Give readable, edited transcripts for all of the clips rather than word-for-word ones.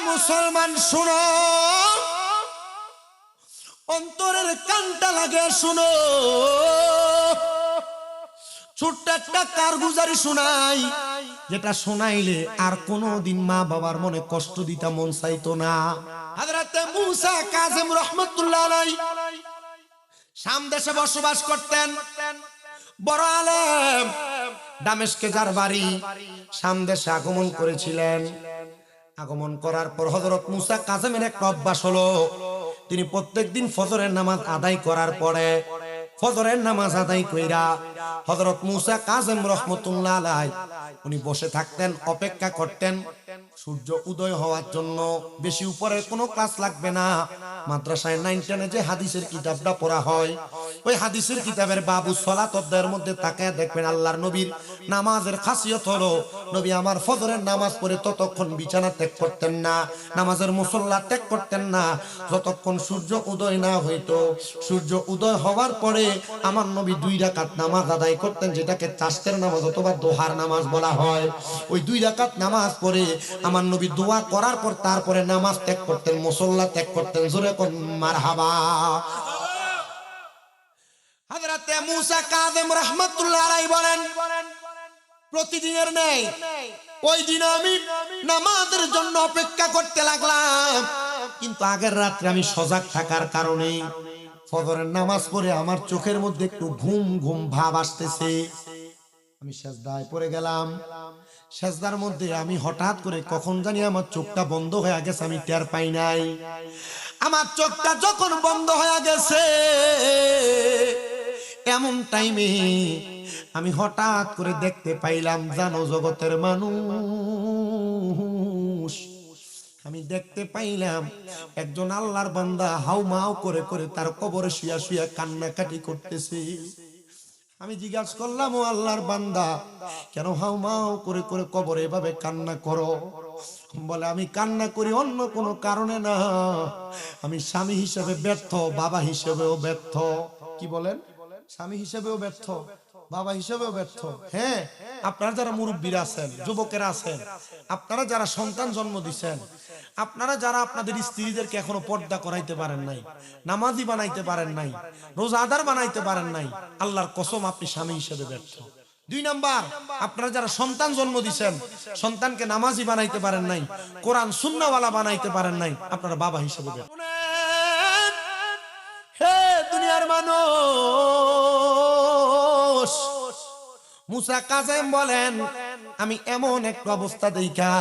মুসলমান শুনো, অন্তরের কানটা লাগে শুনো। ছোট্ট একটা কারগুজারি শোনাই, যেটা শোনাইলে আর কোনোদিন মা বাবার মনে কষ্ট দিতে মন চাইতো না। হযরত মুসা কাযিম রাহমাতুল্লাহ আলাইহি শাম দেশে বসবাস করতেন। বড় আলেম, দামেস্কে যার বাড়ি, শাম দেশে আগমন করেছিলেন। আগমন করার পর হযরত মুসা কাযিমের একটা অভ্যাস হলো, তিনি প্রত্যেকদিন ফজরের নামাজ আদায় করার পরে ফজরের নামাজ আদায় কইরা হযরত মুসা কাযিম রাহমাতুল্লাহ আলাইহি উনি বসে থাকতেন, অপেক্ষা করতেন সূর্য উদয় হওয়ার জন্য। বেশি উপরের কোনো ক্লাস লাগবে না, মাদ্রাসায় 9 10 যে হাদিসের কিতাবটা পড়া হয়, ওই হাদিসের কিতাবের বাবু সালাত অধ্যায়ের মধ্যে তাকায় দেখবেন আল্লাহর নবীর নামাজের খাসিয়ত হলো, নবী আমার ফজরের নামাজ পড়ে ততক্ষণ বিছানা ত্যাগ করতেন না, নামাজের মুসল্লা ত্যাগ করতেন না, যতক্ষণ সূর্য উদয় না হইতো। সূর্য উদয় হওয়ার পরে আমার নবী 2 রাকাত নামাজ আদায় করতেন, যেটাকে চাষতের নামাজ অথবা দোহার নামাজ বলা হয়। ওই 2 রাকাত নামাজ পড়ে আমার নবী দোয়া করার পর তারপরে নামাজ ত্যাগ করতেন, মুসল্লা ত্যাগ করতেন। জোরে কোন মারহাবা। হযরত মুসা কাযিম রাহমাতুল্লাহ আলাইহি বলেন, প্রতিদিনের নেই ওই দিন আমি নামাজের জন্য অপেক্ষা করতে লাগলাম, কিন্তু আগের রাত্রে আমি সজাগ থাকার কারণে ফজরের নামাজ পড়ে আমার চোখের মধ্যে একটু ঘুম ঘুম ভাব আসতেছে। আমি সিজদায় পড়ে গেলাম। সিজদার মধ্যে আমি হঠাৎ করে কখন জানি আমার চোখটা বন্ধ হয়ে গেছে, আমি টের পাই নাই। আমার চোখটা যখন বন্ধ হয়ে গেছে, এমন টাইমে আমি হঠাৎ করে দেখতে পাইলাম, জানো জগতের মানুষ, আমি দেখতে পাইলাম একজন আল্লাহর বান্দা হাউমাউ করে করে তার কবরে শুয়া শুয়া কান্নাকাটি করতেছে। আমি জিজ্ঞাসা করলাম, ও আল্লাহর বান্দা, কেন হাউমাউ করে করে কবরে এভাবে কান্না করো? বলে, আমি কান্না করি অন্য কোনো কারণে না, আমি স্বামী হিসেবে ব্যর্থ, বাবা হিসেবেও ব্যর্থ। কি বলেন? স্বামী হিসেবেও ব্যর্থ, বাবা হিসেবেও ব্যর্থ। হ্যাঁ, আপনারা যারা মুরব্বীরা আছেন, যুবকেরা আছেন, আপনারা যারা সন্তান জন্ম দিচ্ছেন, আপনারা যারা আপনাদের স্ত্রীদেরকে এখনো পর্দা করাইতে পারেন নাই, নামাজি বানাইতে পারেন নাই, রোজাদার বানাইতে পারেন নাই, আল্লাহর কসম আপনি স্বামী হিসেবে ব্যর্থ। 2 নাম্বার, আপনারা যারা সন্তান জন্ম দিচ্ছেন, সন্তানকে নামাজি বানাইতে পারেন নাই, কোরআন সুন্নাহওয়ালা বানাইতে পারেন নাই, আপনারা বাবা হিসেবে ব্যর্থ। হে দুনিয়ার মানুষ, মুসা কাযিম বলেন, আমি এমন একটা অবস্থা দেখা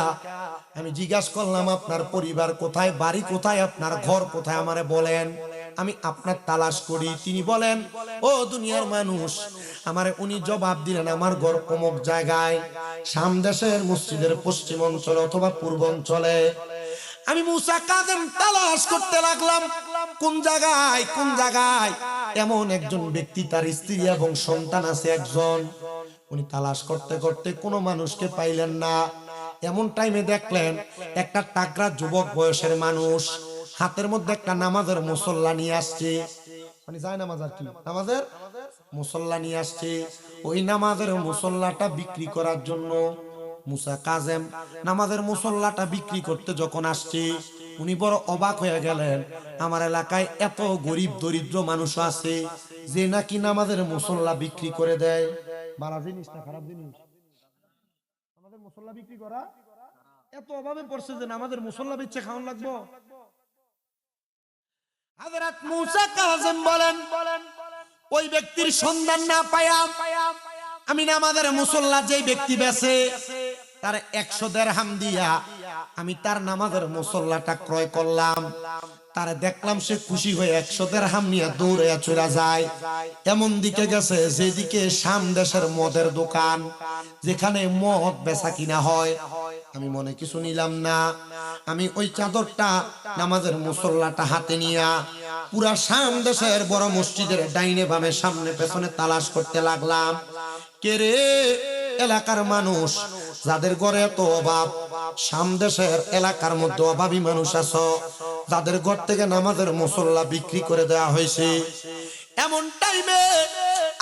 আমি জিজ্ঞাসা করলাম, আপনার পরিবার কোথায়, বাড়ি কোথায়, আপনার ঘর কোথায়, আমারে বলেন, আমি আপনার তালাশ করি। তিনি বলেন, ও দুনিয়ার মানুষ, আমারে উনি জবাব দিলেন, আমার ঘর অমুক জায়গায়, শাম দেশের মসজিদের পশ্চিম অঞ্চলে অথবা পূর্ব অঞ্চলে। আমি মুসা কাযিম তালাশ করতে লাগলাম, কোন জায়গায় কোন জায়গায় এমন একজন ব্যক্তি, তার স্ত্রী এবং সন্তান আছে একজন। উনি তালাশ করতে করতে কোনো মানুষকে পাইলেন না। এমন টাইমে দেখলেন একটা টাকরা যুবক বয়সের মানুষ হাতের মধ্যে একটা নামাজের মুসল্লা নিয়ে আসছে। মানে যায় নামাজ, আর কি, নামাজের মুসল্লা নিয়ে আসছে। ওই নামাজের মুসল্লাটা বিক্রি করার জন্য মুসা কাযিম নামাজের মুসল্লাটা বিক্রি করতে যখন আসছে, উনি বড় অবাক হয়ে গেলেন। আমার এলাকায় এত গরিব দরিদ্র মানুষ আছে যে নাকি নামাজের মুসল্লা বিক্রি করে দেয়। ভালো জিনিস না খারাপ জিনিস? আমাদের মুসল্লা বিক্রি করা এত অভাবে পড়ছে যে আমাদের মুসল্লা বেচে খাওয়ান লাগবো। হযরত মুসা কাযিম বলেন, ওই ব্যক্তির সন্ধান না পায়া আমি নামাজের মুসল্লা যেই ব্যক্তি বেচে তার 100 দিরহাম দিয়া আমি তার নামাজের মুসল্লাটা ক্রয় করলাম। তারে দেখলাম সে খুশি হয়ে 100 দিরহাম নিয়ে দৌড়ে চলে যায়। এমন দিকে গেছে যেদিকে শাম দেশের মদের দোকান, যেখানে মদ বেচা কিনা হয়। আমি মনে কিছু নিলাম না, আমি ওই চাদরটা নামাজের মুসল্লাটা হাতে নিয়া পুরা শাম দেশের বড় মসজিদের ডাইনে বামে সামনে পেছনে তালাশ করতে লাগলাম। কে রে এলাকার মানুষ যাদের ঘরে এত অভাব, শাম দেশের এলাকার মধ্যে অভাবী মানুষ আছো, যাদের ঘর থেকে নামাজের মুসল্লা বিক্রি করে দেওয়া হয়েছে। এমন টাইমে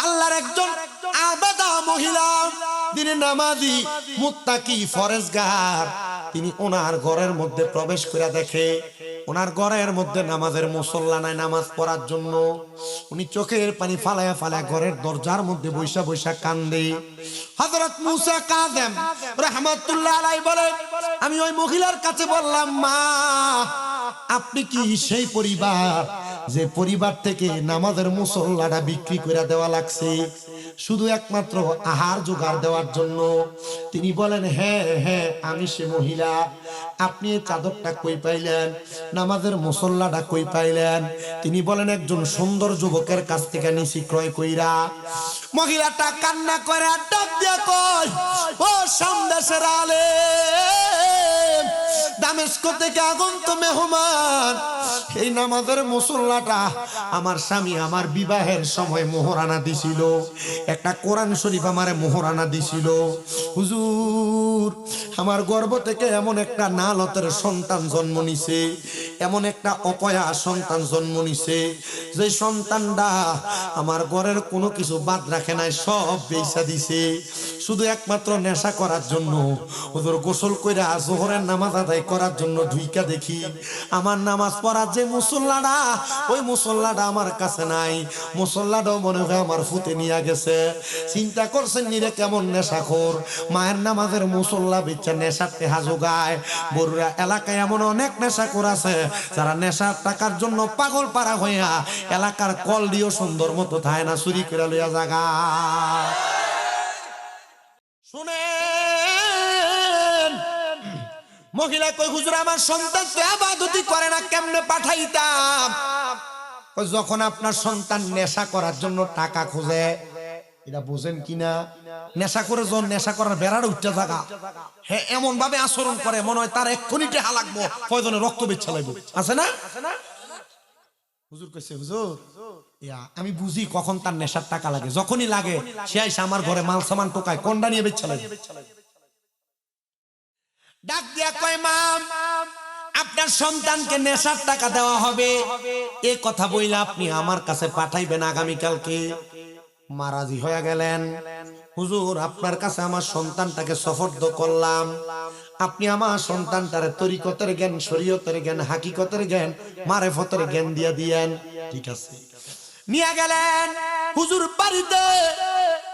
আল্লাহর একজন আবাদা মহিলা, দিনে নামাজি, মুত্তাকি, ফরেজগার, তিনি ওনার ঘরের মধ্যে প্রবেশ করে দেখে ওনার ঘরের মধ্যে নামাজের মুসল্লা নাই নামাজ পড়ার জন্য। উনি চোখের পানি ফালায়া ফালায়া ঘরের দরজার মধ্যে বৈশা বৈশা কান্দে। হযরত মূসা কাযেম রাহমাতুল্লাহ আলাইহি বলে, আমি ওই মহিলার কাছে বললাম, মা আপনি কি সেই পরিবার যে পরিবার থেকে নামাজের মুসল্লাটা বিক্রি করে দেওয়া লাগছে শুধু একমাত্র আহার জোগাড় দেওয়ার জন্য? তিনি বলেন, হ্যাঁ হ্যাঁ আমি সে মহিলা। আপনি এই চাদরটা কই পাইলেন, নামাজের মুসল্লাটা কই পাইলেন? তিনি বলেন, একজন সুন্দর যুবকের কাছ থেকে নিছি ক্রয় কইরা। মহিলাটা কান্না করে ডাক দিয়া কয়, ও সামদেশের আলেম, দামেস্ক থেকে আগন্ত মেহমান, এই নামাজের মুসল্লাটা আমার স্বামী আমার বিবাহের সময় মোহরানা দিছিল, একটা কোরআন শরীফ আমারে মোহরানা দিছিল। হুজুর আমার গর্ভ থেকে এমন একটা নালতের সন্তান জন্ম নিছে, এমন একটা অপয়া সন্তান জন্ম নিছে যে সন্তানটা আমার ঘরের কোনো কিছু বাদ রাখে নাই, সব বেচা দিছে শুধু একমাত্র নেশা করার জন্য। হুজুর গোসল কইরা যোহরের নামাজ আদায় করার জন্য ঢুইকা দেখি আমার নামাজ পড়ার যে মুসল্লাটা, ওই মুসল্লাটা আমার কাছে নাই, মুসল্লাটাও মনে হয় আমার ফুতে নিয়ে গেছে। চিন্তা করছেন নিরে কেমন নেশাখোর, মায়ের নামাজের মুসল্লা বেচা নেশার টেহা যোগায়। বড়ুরা এলাকায় এমন অনেক নেশাখোর আছে যারা নেশার টাকার জন্য পাগল পাড়া হইয়া এলাকার কল দিয়েও সুন্দর মতো থায় না, চুরি করে লইয়া জাগা। শুনেন মহিলা কই, হুজুর আমার সন্তান তো ইবাদতি করে না, কেমনে পাঠাইতাম? যখন আপনার সন্তান নেশা করার জন্য টাকা খোঁজে, এটা বুঝেন কিনা, নেশা করে যখন নেশা করার বেড়ার উঠতে থাকা, হ্যাঁ এমন ভাবে আচরণ করে মনে হয় তার এক্ষুনি টেহা লাগবো, কয়জনে রক্ত বেচ্ছা লাগবো, আছে না? হুজুর কইছে, হুজুর আমি বুঝি কখন তার নেশার টাকা লাগে, যখনই লাগে সে আইসা আমার ঘরে মাল সামান টোকায়, কোনটা নিয়ে বেচ্ছা লাগে। ডাক দিয়া কয়, মা আপনার সন্তানকে নেশার টাকা দেওয়া হবে, এই কথা বইলা আপনি আমার কাছে পাঠাইবেন আগামীকালকে। মারাজি হয়ে গেলেন, হুজুর আপনার কাছে আমার সন্তানটাকে সফর্দ করলাম, আপনি আমার সন্তানটারে তরিকতের জ্ঞান, শরীয়তের জ্ঞান, হাকিকতের জ্ঞান, মারেফতের জ্ঞান দিয়া দিয়েন। ঠিক আছে, নিয়ে গেলেন হুজুর বাড়িতে।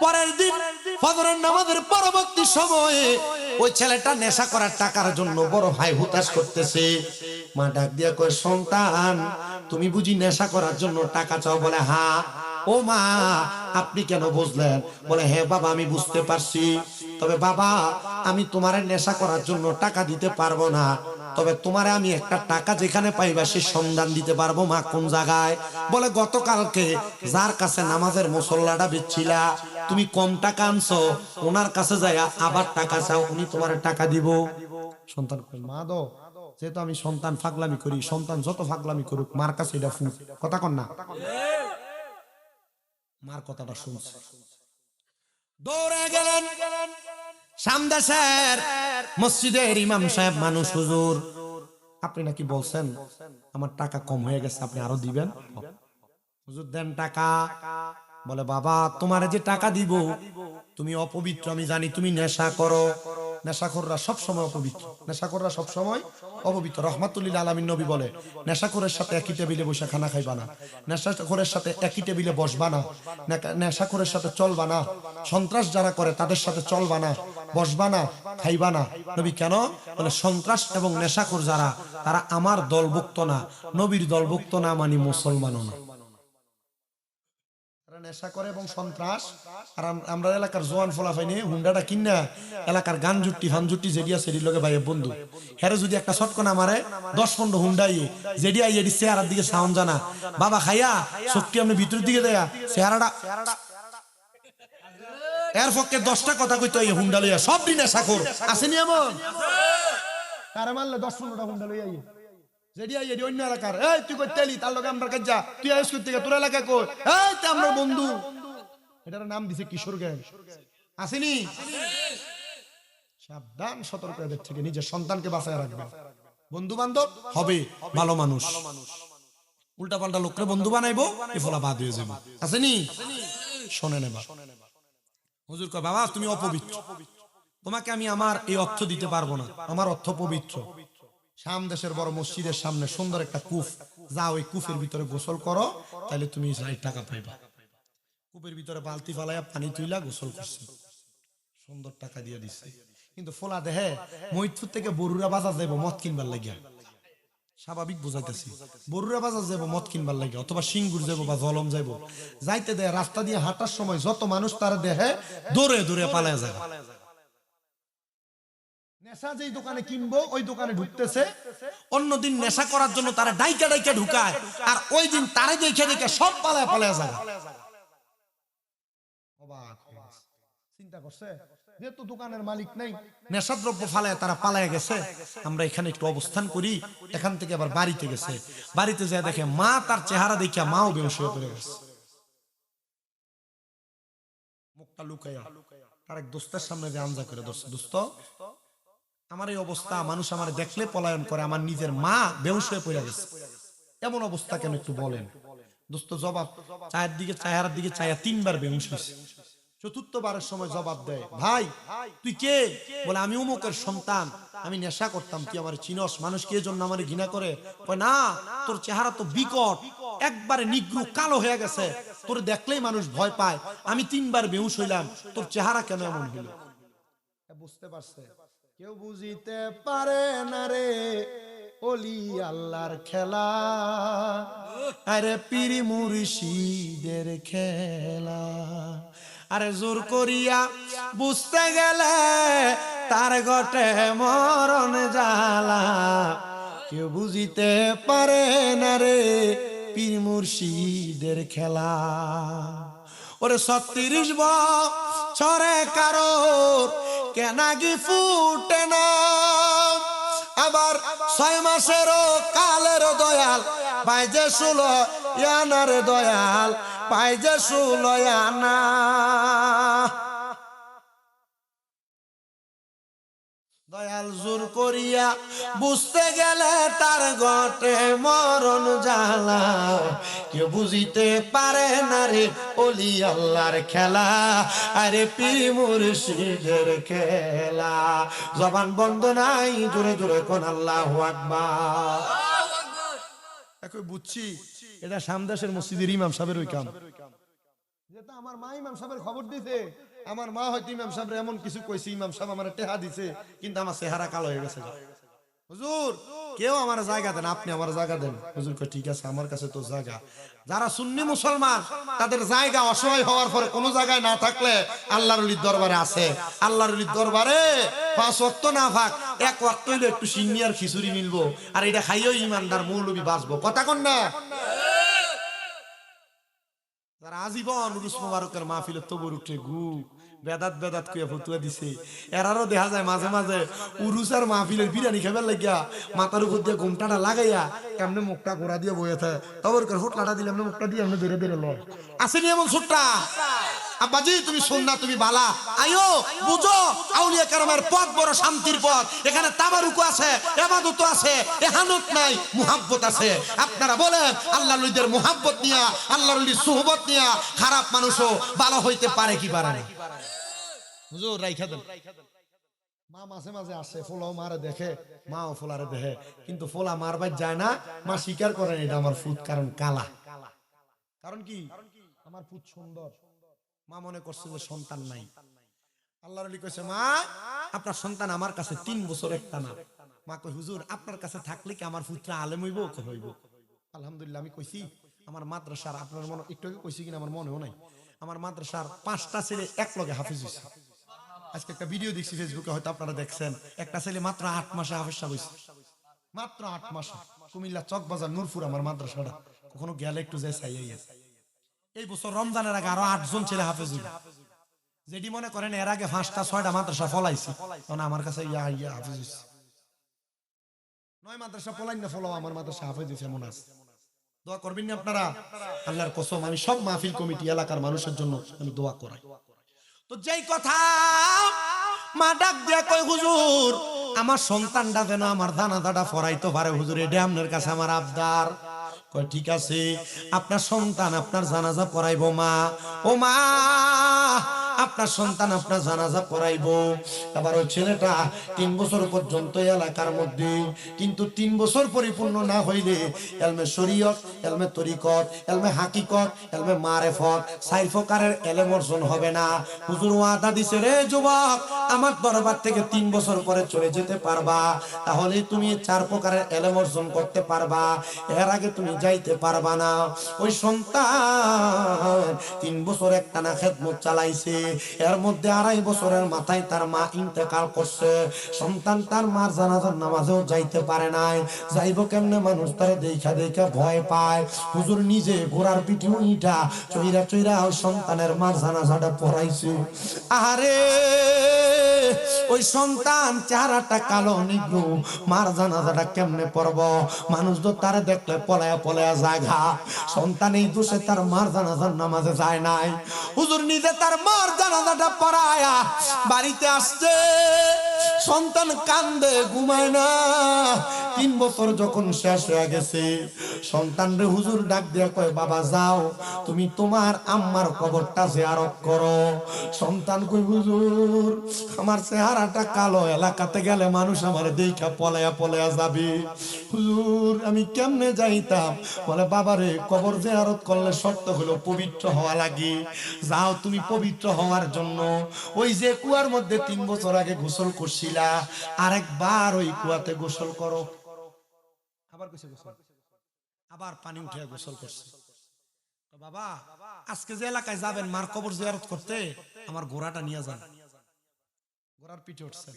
পরের দিন ফজরের নামাজের পরবর্তী সময়ে ওই ছেলেটা নেশা করার টাকার জন্য বড় ভাই হুতাশ করতেছে। মা ডাক দিয়া কয়, সন্তান তুমি বুঝি নেশা করার জন্য টাকা চাও? বলে, হ্যাঁ। ও মা আপনি কেন বুঝলেন? বলে, হ্যাঁ বাবা আমি বুঝতে পারছি, তবে বাবা আমি তোমারে নেশা করার জন্য টাকা দিতে পারবো না, তবে তোমারে আমি একটা টাকা যেখানে পাইবা সে সন্ধান দিতে পারবো। মা কোন জায়গায়? বলে, গতকালকে যার কাছে নামাজের মুসল্লাটা বেচছিলা তুমি কম টাকা আনছো, ওনার কাছে যায় আবার টাকা চাও, উনি তোমার টাকা দিব। সন্তান কই, মা দো, যেহেতু আমি সন্তান ফাগলামি করি, সন্তান যত ফাগলামি করুক মার কাছে এটা ফুট, কথা কন না? মার কথাটা শুনছে, দৌড়ে গেলেন সামদেশের মসজিদের ইমাম সাহেব মানুষ। হুজুর আপনি নাকি বলছেন আমার টাকা কম হয়ে গেছে, আপনি আরো দিবেন? হুজুর দেন টাকা। বলে, বাবা তোমার যে টাকা দিব তুমি অপবিত্র, আমি জানি তুমি নেশা করো, নেশাখোররা সবসময় অপবিত্র, নেশাখোররা সবসময় অপবিত্র। রহমাতুল্লিল আলামিন নবী বলে, নেশাখোরের সাথে একই টেবিলে বসে খানা খাইবা না, নেশাখোরের সাথে একই টেবিলে বসবা না, নেশাখোরের সাথে চলবা না, সন্ত্রাস যারা করে তাদের সাথে চলবা না, বসবা না, খাইবা না। নবী কেন? বলে, সন্ত্রাস এবং নেশাখোর যারা তারা আমার দলভুক্ত না, নবীর দলভুক্ত না, মানে মুসলমানও না। নেশা করে এবং সন্ত্রাস। আর আমরা এলাকার জোয়ান ফলাফাই নিয়ে হুন্ডাটা কিনা এলাকার গান জুটি ফান জুটি যেডিয়া সেডির লগে ভাই বন্ধু হেরে যদি একটা শটকনা মারে 10-15 হুন্ডাই যেডিয়া এডি চেহারার দিকে সাউন্ড জানা, বাবা খাইয়া শক্তি আপনি ভিতরের দিকে দেয়া চেহারাটা এর পক্ষে 10টা কথা কইতো এই হুন্ডা লইয়া সব দিন নেশা কর আসেনি এমন কারে মারলে 10-15টা হুন্ডা লইয়া যেডিয়া এডি অন্য এলাকার এই তুই কই তেলি তার লগে আমরা কাজ যা তুই আইস করতে তোর এলাকা কই এই তে আমরা বন্ধু এটার নাম দিছে কিশোর গ্যাং আসেনি। সাবধান, সতর্ক এদের থেকে নিজের সন্তানকে বাঁচায় রাখবে। বন্ধু বান্ধব হবে ভালো মানুষ, উল্টা পাল্টা লোকরে বন্ধু বানাইবো এ ফলা বাদ হয়ে যাবে। আসেনি? শোনে নেবা হুজুর কয় বাবা তুমি অপবিত্র। তোমাকে আমি আমার এই অর্থ দিতে পারবো না, আমার অর্থ পবিত্র। শাম দেশের বড় মসজিদের সামনে সুন্দর একটা কূপ, যাও ওই কূপের ভিতরে গোসল করো, তাহলে তুমি টাকা পাইবা। কূপের ভিতরে বালতি ফালাইয়া পানি তুইলা গোসল করছে, সুন্দর টাকা দিয়ে দিচ্ছে। কিন্তু ফোলা দেহে মহিদপুর থেকে বরুড়া বাজার যাবো মদ কিনবার লাগিয়া, স্বাভাবিক বুঝাইতেছি, বরুড়া বাজার যাবো মদ কিনবার লাগে, অথবা সিঙ্গুর যাবো বা জলম যাবো, যাইতে দেয় রাস্তা দিয়ে হাঁটার সময় যত মানুষ তার দেহে দৌড়ে দৌড়ে পালায় যায়। নেশা যেই দোকানে কিনবো ওই দোকানে ঢুকতেছে, অন্যদিন নেশা করার জন্য তারা ডাইকা ডাইকা ঢুকায়, আর ওই দিন তারে দেখে দেখে সব পালায় পালায় যায়। চিন্তা করছে, যেহেতু দোকানের মালিক নাই, নেশাদ্রব্য ফালায় তারা পালায় গেছে, আমরা এখানে একটু অবস্থান করি। এখান থেকে আবার বাড়িতে গেছে, বাড়িতে যায় দেখে মা তার চেহারা দেখিয়া মাও বেহুশ হয়ে পড়ে গেছে, মুখটা লুকাইয়া তার এক দোস্তের সামনে যে আমজা করে, দোস্ত আমার এই অবস্থা, মানুষ আমার দেখলে পলায়ন করে, আমার নিজের মা বেহুশ হয়ে পড়ে গেছে, এমন অবস্থা কেন একটু বলেন। দোস্ত জবাব, চায়ের দিকে চেহারার দিকে চাইয়া 3 বার বেহুশ হয়েছে। চতুর্থবারের সময় জবাব দেয়, ভাই তুই কে? বলে আমি অমুকের সন্তান, আমি নেশা করতাম, তুই আমার চিনস? মানুষ কি এজন্য আমার ঘৃণা করে? কয় না, তোর চেহারা তো বিকট, একবারে নিগ্রু কালো হয়ে গেছে, তোর দেখলেই মানুষ ভয় পায়, আমি 3 বার বেহুশ হইলাম, তোর চেহারা কেন এমন হইল? বুঝতে পারছে, কেউ বুঝিতে পারে না রে ওলি আল্লাহর খেলা, আরে পীর মুর্শিদের খেলা। আরে জোর করিয়া বুঝতে গেলে তার ঘটে মরণ জ্বালা, কেউ বুঝিতে পারে না রে পীর মুর্শিদের খেলা। ওরে 36 বছরে কারো কেনাগি ফুটে না, আবার 6 মাসেরও কালের দয়াল পায় যে 16 আনার দয়াল পায় যে 16 আনা। দয়াল জোর করিয়া বুঝতে গেলে তার ঘটে মরণ জ্বালা, কেউ বুঝিতে পারে না রে ওলি আল্লাহর খেলা, আরে পীর মুর্শিদের খেলা। জবান বন্ধ নাই, জোরে জোরে কোন আল্লাহু আকবার। এখন বুঝছি এটা সামদাসের মসজিদের ইমাম সাহেবের ওই কাম, যেটা আমার মা ইমাম সাহেবের খবর দিতে, আমার মা হয়তো ইমাম সাহেব এমন কিছু কইছে, ইমাম সাহেব আমার টেহা দিছে, কিন্তু আমার চেহারা কালো হয়ে গেছে। হুজুর কেউ আমার জায়গা দেন, আপনি আমার জায়গা দেন। হুজুর কয় ঠিক আছে, আমার কাছে তো জায়গা। যারা সুন্নি মুসলমান তাদের জায়গা অসহায় হওয়ার পরে কোনো জায়গায় না থাকলে আল্লাহর ওলির দরবারে আছে, আল্লাহর ওলির দরবারে 5 ওয়াক্ত না থাক, 1 ওয়াক্ত হইলে একটু সিন্নি আর খিচুড়ি মিলবো, আর এটা খাইও ইমানদার মৌলবি বাঁচবো। কথা কন না? যারা আজীবন উরুস মুবারকের মাহফিলে তবুর উঠে গু বেদাত বেদাত কইয়া ফতুয়া দিছে, এরারও দেখা যায় মাঝে মাঝে উরুস আর মাহফিলের বিরিয়ানি খাবার লাগিয়া মাথার উপর দিয়ে ঘুমটাটা লাগাইয়া এমনি মুখটা গোড়া দিয়ে বইয়া থাকে, তবর করে হোটলাটা দিলে এমনি মুখটা দিয়ে এমনি ধরে ধরে লয়। আসেনি এমন ছোট্টা? আব্বাজি তুমি সুন্নাহ, তুমি বালা, আইও বুঝো আউলিয়া কেরামের পথ বড় শান্তির পথ, এখানে তাবারুক আছে, ইবাদত আছে, ইহানত নাই, মুহাব্বত আছে। আপনারা বলেন আল্লাহর ওলিদের মুহাব্বত নিয়া, আল্লাহর ওলির সুহবত নিয়া খারাপ মানুষও ভালো হইতে পারে কি পারে না? হুজুর রাইখা দেন। মা মাঝে মাঝে আসে, ফোলাও মারে দেখে, মাও ফোলারে দেখে, কিন্তু ফোলা মারবার যায় না, মা স্বীকার করেন এটা আমার ফুট, কারণ কালা। কারণ কি? আমার ফুট সুন্দর। মা মনে করছে যে সন্তান নাই। আল্লাহর ওলি কইছে, মা আপনার সন্তান আমার কাছে 3 বছর একটা না। মা কই, হুজুর আপনার কাছে থাকলে কি আমার পুত্র আলেম হইব? হইব। আলহামদুলিল্লাহ। আমি কইছি আমার মাদ্রাসার, আপনার মনে একটু আগে কইছি কিনা আমার মনেও নাই, আমার মাদ্রাসার 5টা ছেলে এক লগে হাফেজ হইছে। আজকে একটা ভিডিও দেখছি ফেসবুকে, হয়তো আপনারা দেখছেন, একটা ছেলে মাত্র 8 মাসে হাফেজ সাহেব হইছে, মাত্র 8 মাসে। কুমিল্লা চকবাজার নূরপুর আমার মাদ্রাসাটা, কখনো গেলে একটু যাই চাইয়াই আছে। এই বছর রমজানের আগে আরো 8 জন ছেলে হাফেজ হইল। যেটি মনে করেন এর আগে 5টা 6টা মাদ্রাসা ফলাইছি, কারণ আমার কাছে ইয়া হাফেজ হইছে। 9 মাদ্রাসা ফলাই না ফলাও, আমার মাদ্রাসা হাফেজ হইছে এমন আছে। দোয়া করবেন না আপনারা? আল্লাহর কসম আমি সব মাহফিল কমিটি এলাকার মানুষের জন্য আমি দোয়া করাই। তো যেই কথা মা ডাক দিয়া কই, হুজুর আমার সন্তানটা যেন আমার দানাদাটা ফরাইতে পারে হুজুর, এটা আপনার কাছে আমার আবদার। কই ঠিক আছে, আপনার সন্তান আপনার জানাজা পড়াইবো মা। ও মা আপনার সন্তান আপনার জানাজা পড়াইবো। আবার ওই ছেলেটা 3 বছর পর্যন্ত এলাকার মধ্যে, কিন্তু 3 বছর পরিপূর্ণ না হইলে এলমে শরীয়ত, এলমে তরিকত, এলমে হাকিকত, এলমে মারেফত 4 প্রকারের এলেম অর্জন হবে না। হুজুর ওয়াদা দিছে, রে যুবক, আমার দরবার থেকে 3 বছর পরে চলে যেতে পারবা, তাহলে তুমি 4 প্রকারের এলেম অর্জন করতে পারবা, এর আগে তুমি যাইতে পারবা না। ওই সন্তান 3 বছর একটানা খেদমত চালাইছে, এর মধ্যে 2.5 বছরের মাথায় তার মা ইন্তেকাল করছে। সন্তান তার মার জানাজার নামাজেও যাইতে পারে নাই। যাইব কেমনে? মানুষ তার দেখা দেখা ভয় পায়। হুজুর নিজে ঘোড়ার পিঠে উঠা চইরা চইরা সন্তানের মার জানাজাটা পড়াইছে। আরে ওই সন্তান চেহারাটা কালো নিগ্রু, মার জানাজাটা কেমনে পড়ব? মানুষ তো তার দেখলে পলায়া পলায়া জায়গা। সন্তান এই দোষে তার মার জানাজার নামাজে যায় নাই। হুজুর নিজে তার মার জানাজাটা পড়ায়া বাড়িতে আসছে। সন্তান কান্দে, ঘুমায় না। 3 বছর যখন শেষ হয়ে গেছে, সন্তান রে হুজুর ডাক দিয়া কয়, বাবা যাও, তুমি তোমার আম্মার কবরটা জিয়ারত করো। সন্তান কই, হুজুর আমার চেহারাটা কালো, এলাকাতে গেলে মানুষ আমার দেখা পলায়া পলায়া যাবে, হুজুর আমি কেমনে যাইতাম? বলে, বাবারে কবর জিয়ারত করলে শর্ত হলো পবিত্র হওয়া লাগে। যাও, তুমি পবিত্র হওয়ার জন্য ওই যে কুয়ার মধ্যে 3 বছর আগে গোসল করছিলা, আরেকবার ওই কুয়াতে গোসল করো। আবার কইছে গোসল, আবার পানি উঠে গোসল করছে। বাবা আজকে যে এলাকায় যাবেন মার কবর জিয়ারত করতে, আমার ঘোড়াটা নিয়ে যান। ঘোড়ার পিঠে উঠছে।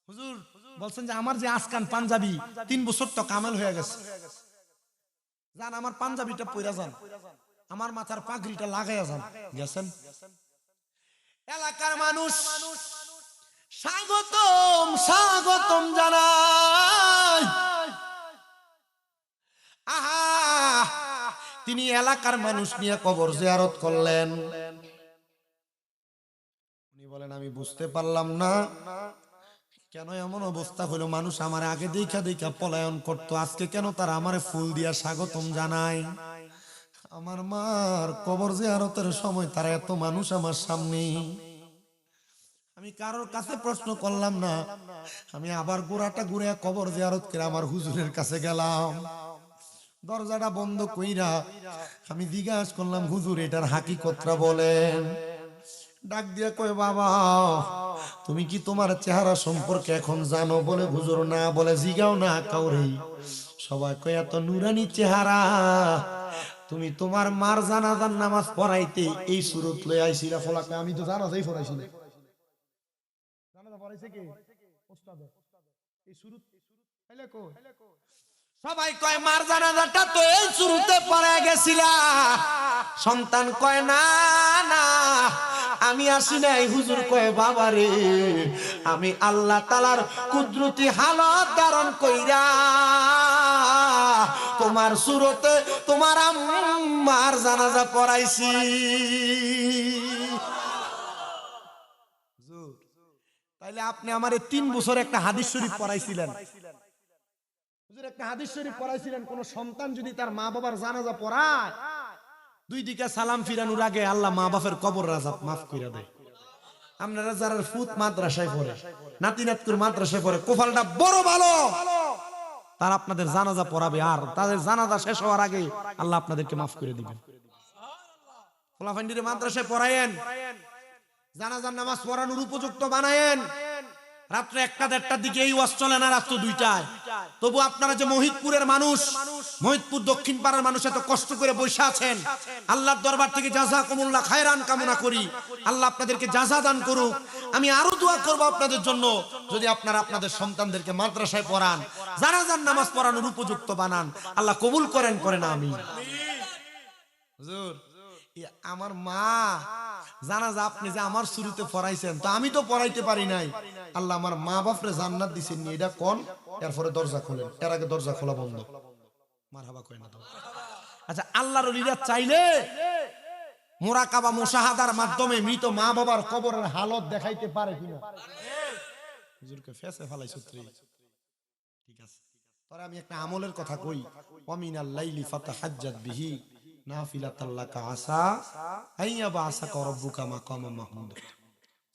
হুজুর বলছেন যে আমার যে আজকান পাঞ্জাবি 3 বছর তো কামাল হয়ে গেছে, যান আমার পাঞ্জাবিটা পইরা যান, আমার মাথার পাগড়িটা লাগাইয়া যান। গেছেন। এলাকার মানুষ স্বাগতম স্বাগতম জানায়। আহা, তিনি এলাকার মানুষ নিয়ে কবর জিয়ারত করলেন। উনি বলেন, আমি বুঝতে পারলাম না কেন এমন অবস্থা হলো, মানুষ আমার আগে দেখা দেখা পলায়ন করতো, আজকে কেন তারা আমারে ফুল দিয়া স্বাগতম জানায়? আমার মার কবর জিয়ারতের সময় তারা এত মানুষ আমার সামনে, আমি কারোর কাছে প্রশ্ন করলাম না, আমি আবার গোড়াটা ঘুরে কবর জিয়ারত করে আমার হুজুরের কাছে গেলাম। দরজাটা বন্ধ কইরা আমি জিজ্ঞাসা করলাম, হুজুর এটার হাকিকতটা বলেন। ডাক দিয়া কয়, বাবা তুমি কি তোমার চেহারা সম্পর্কে এখন জানো? বলে, হুজুর না। বলে, জিগাও না কাউরে। সবাই কয়, এত নুরানি চেহারা, তুমি তোমার মার জানাজার নামাজ পড়াইতে এই সুরত লই আইছিলা? ফলাকে আমি তো জানাজাই পড়াইছি না। জানাজা পড়াইছে কে? ওস্তাদ। এই সুরত আইলে কই? সবাই কয় মার জানাজাটা তো এই শুরুতে পড়ে গেছিলা। সন্তান কয়, না না আমি আসি নাই। হুজুর কয়, বাবারে আমি আল্লাহ তাআলার কুদরতি হালত ধারণ কইরা তোমার সুরতে তোমার আম্মার জানাজা পড়াইছি। হুজুর তাইলে আপনি আমারে 3 বছর একটা হাদিস শরীফ পড়াইছিলেন। হুজুর একটা হাদিস শরীফ পড়াইছিলেন, কোন সন্তান যদি তার মা বাবার জানাজা পড়ায়, 2 দিকে সালাম ফিরানোর আগে আল্লাহ মা বাপের কবর আযাব মাফ কইরা দেয়। আপনারা যারা ফুত মাদ্রাসায় পড়ে, নাতিনাতকুর মাদ্রাসায় পড়ে, কোফালটা বড় ভালো, তারা আপনাদের জানাজা পড়াবে, আর তাদের জানাজা শেষ হওয়ার আগে আল্লাহ আপনাদেরকে মাফ করে দিবেন। খোলাফান্ডিরে মাদ্রাসায় পড়ায়েন, জানাজার নামাজ পড়ানোর উপযুক্ত বানায়েন। রাত্রে 1টা-1:30টার দিকে এই ওয়াজ চলে না, রাত্র 2টায়। তবু আপনারা যে মহিদপুরের মানুষ, মহিদপুর দক্ষিণ পাড়ার মানুষ এত কষ্ট করে বসে আছেন, আল্লাহর দরবার থেকে জাযাকুমুল্লাহ খায়রান কামনা করি, আল্লাহ আপনাদেরকে জাযা দান করুক। আমি আরো দোয়া করব আপনাদের জন্য, যদি আপনারা আপনাদের সন্তানদেরকে মাদ্রাসায় পড়ান, জানাজার নামাজ পড়ানোর উপযুক্ত বানান, আল্লাহ কবুল করেন, করেন আমিন। হুজুর আমার মা জানাজা আপনি যে আমার শুরুতে পড়াইছেন, তো আমি তো পড়াইতে পারি নাই, আল্লাহ আমার মা বাপরে জান্নাত দিছেন নি, এটা কোন? এরপরে দরজা খোলেন, এর আগে দরজা খোলা বন্ধ। মারহাবা কয় না তো। আচ্ছা, আল্লাহর ওলিরা চাইলে মুরাকাবা মুশাহাদার মাধ্যমে মৃত মা বাবার কবরের হালত দেখাইতে পারে কিনা? হুজুরকে ফেসে ফেলাইছো তুই। ঠিক আছে, তবে আমি একটা আমলের কথা কই, ওয়ামিনাল লাইলি ফাতাহাজ্জাত বিহি নাফিলাতাল্লাকা আসা আইয়াবা আসাকা রাব্বুকা মাকামা মাহমুদ।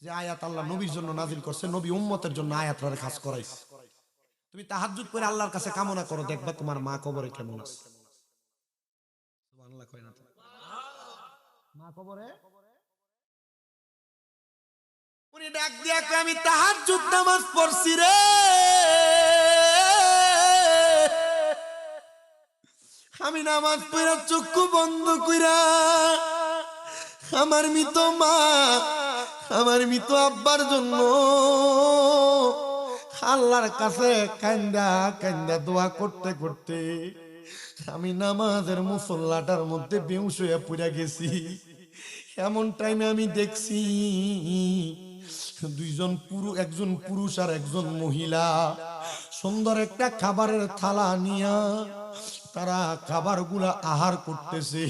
যে আয়াত আল্লাহ নবীর জন্য নাজিল করছে, নবী উম্মতের জন্য আয়াতটারে খাস করাইছে। তুমি তাহাজ্জুদ করে আল্লাহর কাছে কামনা করো, দেখবা তোমার মা কবরে কেমন আছে। সুবহানাল্লাহ কয় না তো? মা কবরে উনি ডাক দিয়া কয় আমি তাহাজ্জুদ নামাজ পড়ছি রে, আমি নামাজ পড়া চক্ষু বন্ধ কইরা আমার মৃত মা, আমার মৃত আব্বার জন্য আল্লাহর কাছে কান্দা কান্দা দোয়া করতে করতে আমি নামাজের মুসল্লাটার মধ্যে বেহুশ হয়ে পড়ে গেছি। এমন টাইমে আমি দেখছি একজন পুরুষ আর একজন মহিলা সুন্দর একটা খাবারের থালা নিয়া তারা খাবারগুলা আহার করতেছে।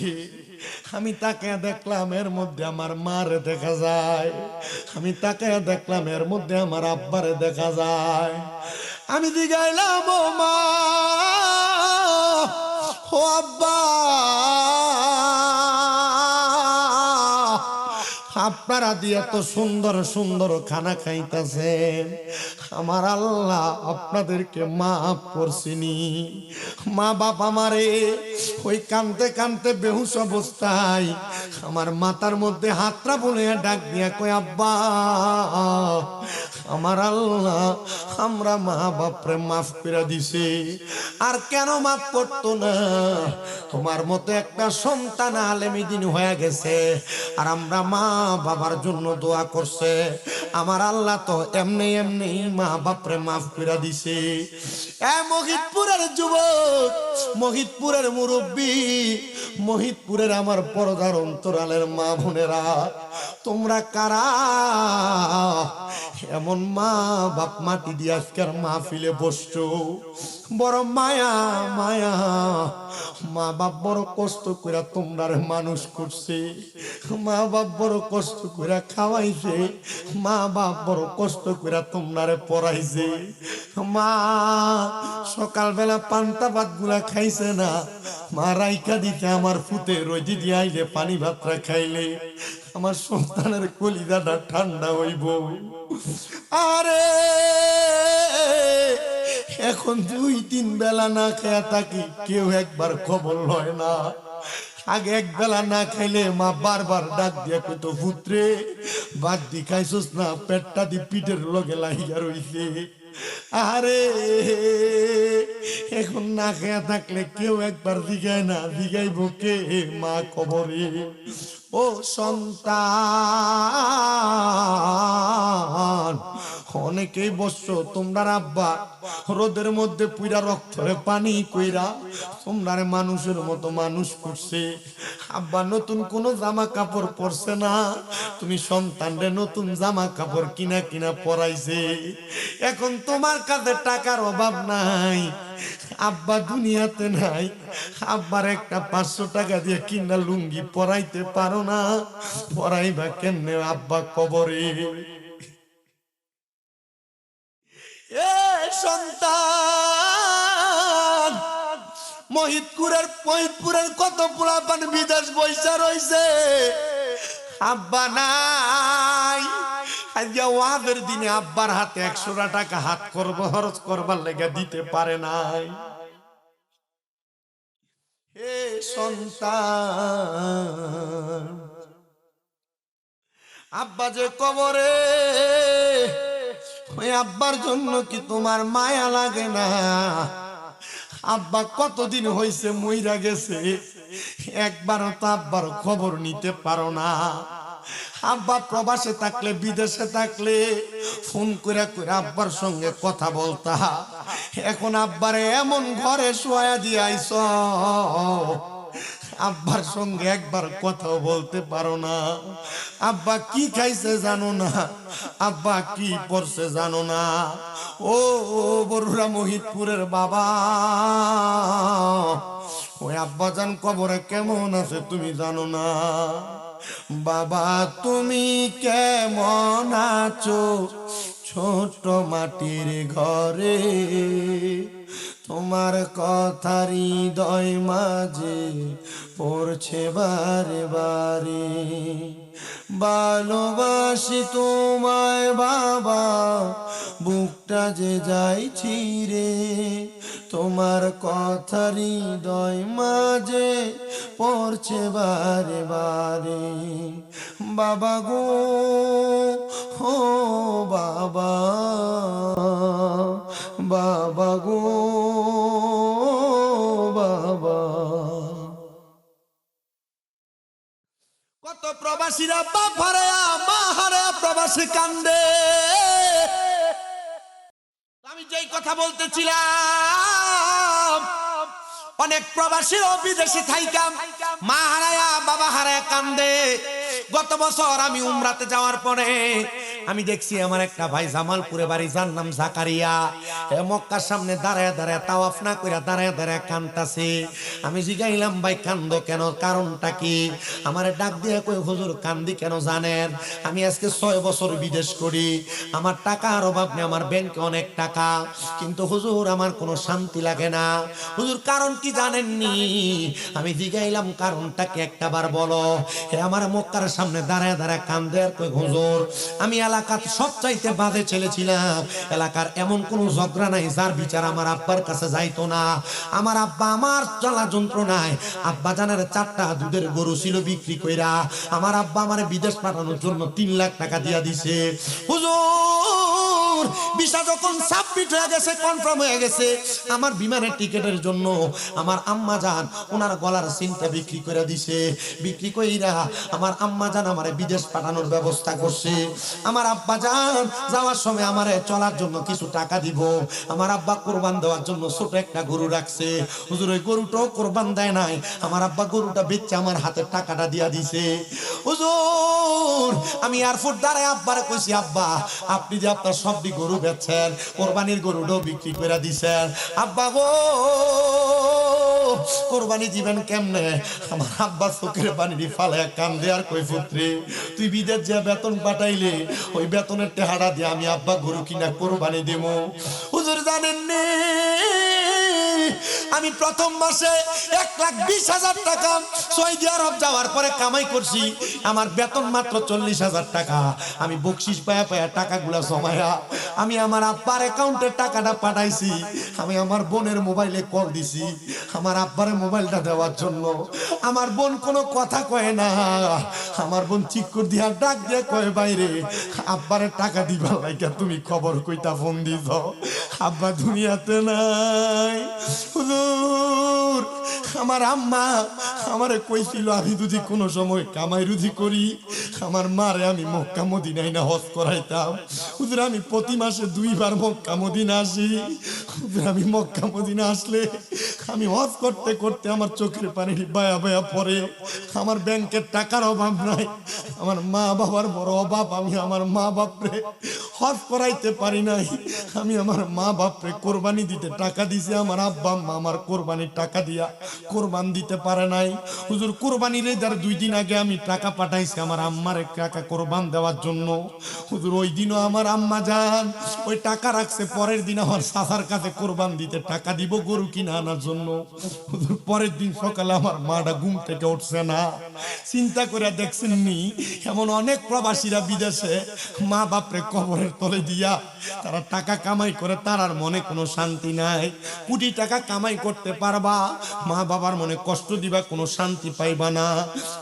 আমি তাকে দেখলাম, এর মধ্যে আমার মারে দেখা যায়। আমি তাকে দেখলাম, এর মধ্যে আমার আব্বারে দেখা যায়। আমি জিগাইলাম, ও মা, ও আব্বা, আপনারা দিয়ে এত সুন্দর সুন্দর খানা খাইতেছেন, আমার আল্লাহ আপনাদেরকে মাফ করছিনি? মা বাপ আমারে ওই কানতে কানতে বেহুশ অবস্থায় আমার মাথার মধ্যে হাতটা বলে ডাক দিয়া কয়, আব্বা, আমার আল্লাহ আমরা মা বাপরে মাফ করে দিছে। আর কেন মাফ করতো না? তোমার মতো একটা সন্তান আলেমী দিন হয়ে গেছে, আর আমরা মা বাবার জন্য দোয়া করছে, আমার আল্লাহ তো এমনি এমনি মা বাপরে মাফ করে দিছে। মহিতপুরের যুবক, মহিতপুরের মুরব্বী, মহিতপুরের আমার পর্দার অন্তরালের মা বোনেরা, তোমরা কারা এমন মা বাপ মাটি দিয়ে আজকের মাহফিলে বসছো? বড় মায়া মায়া, মা বাপ বড় কষ্ট করে তোমরা মানুষ করছে, মা বাপ বড় কষ্ট করে খাওয়াইছে, মা বাপ বড় কষ্ট করে তোমরা পড়াইছে। মা সকালবেলা পান্তা ভাত গুলা খাইছে না, মা রাইকা দিতে আমার ফুতে রোজি দিয়ে আইলে পানি ভাতটা খাইলে আমার সন্তানের কলিজাটা ঠান্ডা হইব। আরে এখন 2-3 বেলা না খেয়া থাকি, কেউ একবার খবর লয় না। আগে এক বেলা না খাইলে মা বারবার ডাক দিয়া কইতো, পুত্রে ভাত দি খাইছস না? পেটটা দি পিঠের লগে লাগিয়া রইছে। আরে এখন না খেয়া থাকলে কেউ একবার জিগায় না, জিগাইব কে? মা কবরে। ও সন্তান, অনেকেই বসছো, তোমরা আব্বা রোদের মধ্যে পুইরা রক্তরে পানি কইরা তোমরা মানুষের মতো মানুষ করছে। আব্বা নতুন কোন জামা কাপড় পরছে না, তুমি সন্তানরে নতুন জামা কাপড় কিনা কিনা পরাইছে। এখন তোমার কাছে টাকার অভাব নাই, আব্বা দুনিয়াতে নাই, আব্বার একটা 500 টাকা দিয়ে কিনা লুঙ্গি পরাইতে পারো না, পরাইবা কেমনে? আব্বা কবরে। এ সন্তান, মহিতপুরের কত পোলাপান বিদেশ বৈশা রইছে, আব্বা নাই। আজকে ওয়াদের দিনে আব্বার হাতে 100 টাকা হাত খরচ করবার লেগে দিতে পারে নাই। হে সন্তান, আব্বা যে কবরে, ওই আব্বার জন্য কি তোমার মায়া লাগে না? আব্বা কতদিন হইছে মইরা গেছে, একবারও তো আব্বার খবর নিতে পারো না। আব্বা প্রবাসে থাকলে, বিদেশে থাকলে ফোন করে করে আব্বার সঙ্গে কথা বলতা। এখন আব্বারে এমন ঘরে শোয়া দিয়ে আইছ, আব্বার সঙ্গে একবার কথা বলতে পারো না। আব্বা কি খাইছে জানো না, আব্বা কি পড়ছে জানো না। ও বড়ুরা মহিতপুরের বাবা, ওই আব্বা জান কবরে কেমন আছে তুমি জানো না। বাবা তুমি কেমন আছো ছোট মাটির ঘরে, তোমার কথা হৃদয় মাঝে পড়ছে বারে বারে, ভালোবাসি তোমায় বাবা, বুকটা যে যাই ছিঁড়ে। তোমার কথা হৃদয় মাঝে পড়ছে বারে বারে, বাবা গো, ও বাবা, বাবা গো, বাবা। কত প্রবাসীরা বাপ হারায়া মা হারায়া প্রবাসী কান্দে। আমি যেই কথা বলতেছিলাম, অনেক প্রবাসীরা বিদেশে থাইকা মা হারায়া বাবা হারায়া কান্দে। গত বছর আমি উমরাতে যাওয়ার পরে আমি দেখছি আমার একটা ভাই জামালপুরে বাড়ি, যার নাম জাকারিয়া, মক্কার সামনে দাঁড়ায় দাঁড়ায় তাওয়াফ না কইরা দাঁড়ায় দাঁড়ায় কান্দতাছে। আমি জিগাইলাম ভাই কান্দো কেন, কারণটা কি? আমারে ডাক দিয়ে কই হুজুর কান্দি কেন জানেন? আমি আজকে 6 বছর বিদেশ করি, আমার টাকার অভাব নেই, আমার ব্যাংকে অনেক টাকা, কিন্তু হুজুর আমার কোনো শান্তি লাগে না। হুজুর কারণ কি জানেননি? আমি জিগাইলাম কারণটা কি একটাবার বলো। হে আমার মক্কার সামনে দাঁড়ায় দাঁড়ায় কান্দে আর কই হুজুর আমি এলাকার সবচাইতে বাজে ছেলে ছিলাম, এলাকার এমন কোন ঝগড়া নাই যার বিচার আমার আব্বার কাছে যাইতো না। আমার আব্বা আমার জ্বালা যন্ত্রণায় আব্বা জানের 4টা দুধের গরু ছিল বিক্রি কইরা আমার আব্বা আমারে বিদেশ পাঠানোর জন্য 3 লাখ টাকা দিয়া দিছে। হুজুর ভিসা যখন সাবমিট হয়ে গেছে, কনফার্ম হয়ে গেছে, আমার বিমানের টিকেটের জন্য আমার আম্মা জান ওনার গলার সিনটা বিক্রি করে দিছে। বিক্রি কইরা আমার আম্মা জান আমারে বিদেশ পাঠানোর ব্যবস্থা করছে। আমার আব্বা জান যাওয়ার সময় আমারে চলার জন্য কিছু টাকা দিব। আমার আব্বা কুরবান দেওয়ার জন্য ছোট একটা গরু রাখছে। হুজুর ওই গরুটাও কুরবান দেয় নাই, আমার আব্বা গরুটা বেচে আমার হাতে টাকাটা দিয়া দিছে। হুজুর আমি এয়ারপোর্ট দাঁড়ায় আব্বারে কইছি, আব্বা আপনি যে আপনার সবদি গরু বেচছেন, কোরবানির গরুটাও বিক্রি করে দিছেন, আব্বা গো কোরবানি দিবেন কেমনে? আমার আব্বা চোখের পানি ফালায় কান্দে আর কই পুত্রে তুই বিদেশ যে বেতন পাঠাইলে ওই বেতনের টেহারা দিয়ে আমি আব্বা গরু কিনা কোরবানি দেব। হুজুর জানেন নে আমি প্রথম মাসে 1,20,000 টাকা সৌদি আরব যাওয়ার পরে কামাই করছি। আমার বেতন মাত্র 40,000 টাকা। আমি বকশিস পায়া পায়া টাকাগুলা জমায়া আমি আমার আব্বার অ্যাকাউন্টে টাকাটা পাঠাইছি। আমি আমার বোনের মোবাইলে কল দিছি আমার আব্বারে মোবাইলটা দেওয়ার জন্য। আমার বোন কোনো কথা কয় না, আমার বোন চিৎকার দিয়া ডাক দিয়ে কয় বাইরে আব্বারে টাকা দিবার লাইগা তুমি খবর কইতা ফোন দিছ, আব্বা দুনিয়াতে নাই। হুজুর আমার আম্মা আমারে কইছিল আমি যদি কোনো সময় কামাই রুজি করি আমার মারে আমি মক্কা মদিনায় না হজ করাইতাম। হুজুর আমি প্রতি মাসে 2 বার মক্কা মদিনা আসি। হুজুর আমি মক্কা মদিনা আসলে আমি হজ করতে করতে আমার চোখের পানি বায়া বায়া পড়ে। আমার ব্যাংকের টাকার অভাব নাই, আমার মা বাবার বড় অভাব। আমি আমার মা বাপরে হজ করাইতে পারি নাই। আমি আমার মা বাপরে কোরবানি দিতে টাকা দিছি, আমার আব্বা আম্মা আমার কোরবানির টাকা দিয়া কোরবান দিতে পারে নাই। হুজুর কোরবানির ঈদের 2 দিন আগে আমি টাকা পাঠাইছি আমার আম্মার টাকা কোরবান দেওয়ার জন্য। হুজুর ওই দিনও আমার আম্মা যান ওই টাকা রাখছে পরের দিন আমার চাচার কাছে কোরবান দিতে টাকা দিব গরু কিনে আনার জন্য। হুজুর পরের দিন সকালে আমার মাটা ঘুম থেকে উঠছে না। চিন্তা করে দেখছেন নি এমন অনেক প্রবাসীরা বিদেশে মা বাপরে কবরের তলে দিয়া তারা টাকা কামাই করে, তারার মনে কোনো শান্তি নাই। কোটি টাকা কামাই করতে পারবা, মা বাবার মনে কষ্ট দিবা, কোনো শান্তি পাইবা না।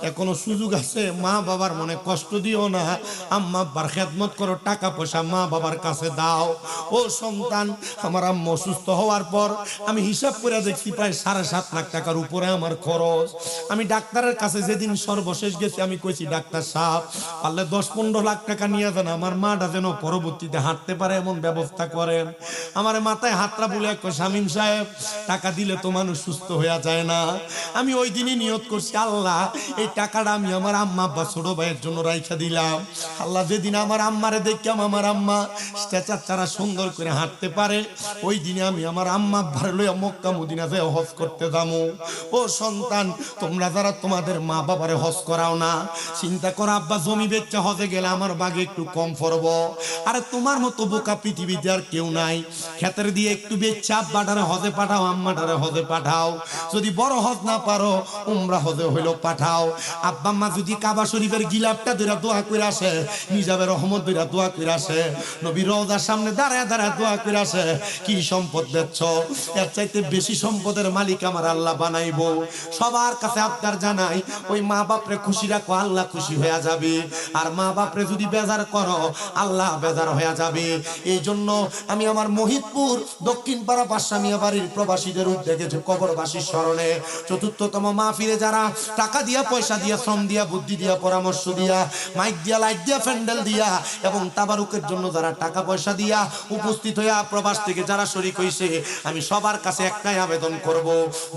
এখনো সুযোগ আছে, মা বাবার মনে কষ্ট দিও না, আম্মা আব্বার খেদমত করো, টাকা পয়সা মা বাবার কাছে দাও। ও সন্তান আমার আম্মা অসুস্থ হওয়ার পর আমি হিসাব করে দেখছি প্রায় 7.5 লাখ টাকার উপরে আমার খরচ। আমি ডাক্তারের কাছে যেদিন সর্বশেষ গেছি আমি কইছি ডাক্তার সাহেব পারলে 10-15 লাখ টাকা নিয়ে যান, আমার মাটা যেন পরবর্তীতে হাঁটতে পারে এমন ব্যবস্থা করেন। আমার মাথায় হাতটা বলে কই শামীম সাহেব টাকা দিলে তো মানুষ সুস্থ হয়ে যায় না। আমি ওই দিনই নিয়ত করছি আল্লাহ এই টাকাটা আমি আমার আম্মা আব্বা ছোট ভাইয়ের জন্য রাইখা দিলাম। আল্লাহ যেদিন আমার আম্মারে দেখলাম আমার আম্মা স্ট্রেচার ছাড়া সুন্দর করে হাঁটতে পারে, ওই দিনে আমি আমার আম্মা আব্বার লইয়া মক্কা মদিনা যেয়ে হজ করতে যাবো। ও সন্তান তোমরা যারা তোমাদের মা বাবারে হজ করাও না, চিন্তা করো আব্বা জমি বেচা হজে গেলে আমার বাগে একটু কম পড়ব, আরে তোমার মতো বোকা পৃথিবীতে আর কেউ নাই। ক্ষেতের দিয়ে একটু বেচা আব্বাটারে হজে পাঠাও, আম্মাটারে হজে পাঠাও। যদি বড় হজ না পারো উমরা হজে হইলো পাঠাও। আব্বা আম্মা যদি কাবা শরীফের গিলাপটা ধরে দোয়া করে আসে, নিজাবের রহমত ধরে দোয়া করে আসে, নবী রওজার সামনে দাঁড়ায় দাঁড়ায় দোয়া করে আসে, কি সম্পদ বেচছ, এর চাইতে বেশি সম্পদের মালিক আমার আল্লাহ বানাইবো। সবার কাছে আবদার জানাই, ওই মা বাপরে খুশি রাখো, আল্লাহ খুশি হয়ে যাবে। আর মা বাপরে যদি বেজার করো আল্লাহ বেজার হয়ে যাবে। এই জন্য আমি আমার মহিদপুর দক্ষিণ পাড়া পাশামিয়া বাড়ির প্রবাসীদের উদ্যোগে যে কবরবাসীর স্মরণে চতুর্থতম মাহফিলে যারা টাকা দিয়া, পয়সা দিয়া, শ্রম দিয়া, বুদ্ধি দিয়া, পরামর্শ দিয়া, মাইক দিয়া, লাইট দিয়া, প্যান্ডেল দিয়া এবং তাবারুকের জন্য যারা টাকা পয়সা দিয়া উপস্থিত হইয়া প্রবাস থেকে যারা শরীক হইছে, আমি সবার কাছে একটাই আবেদন করব,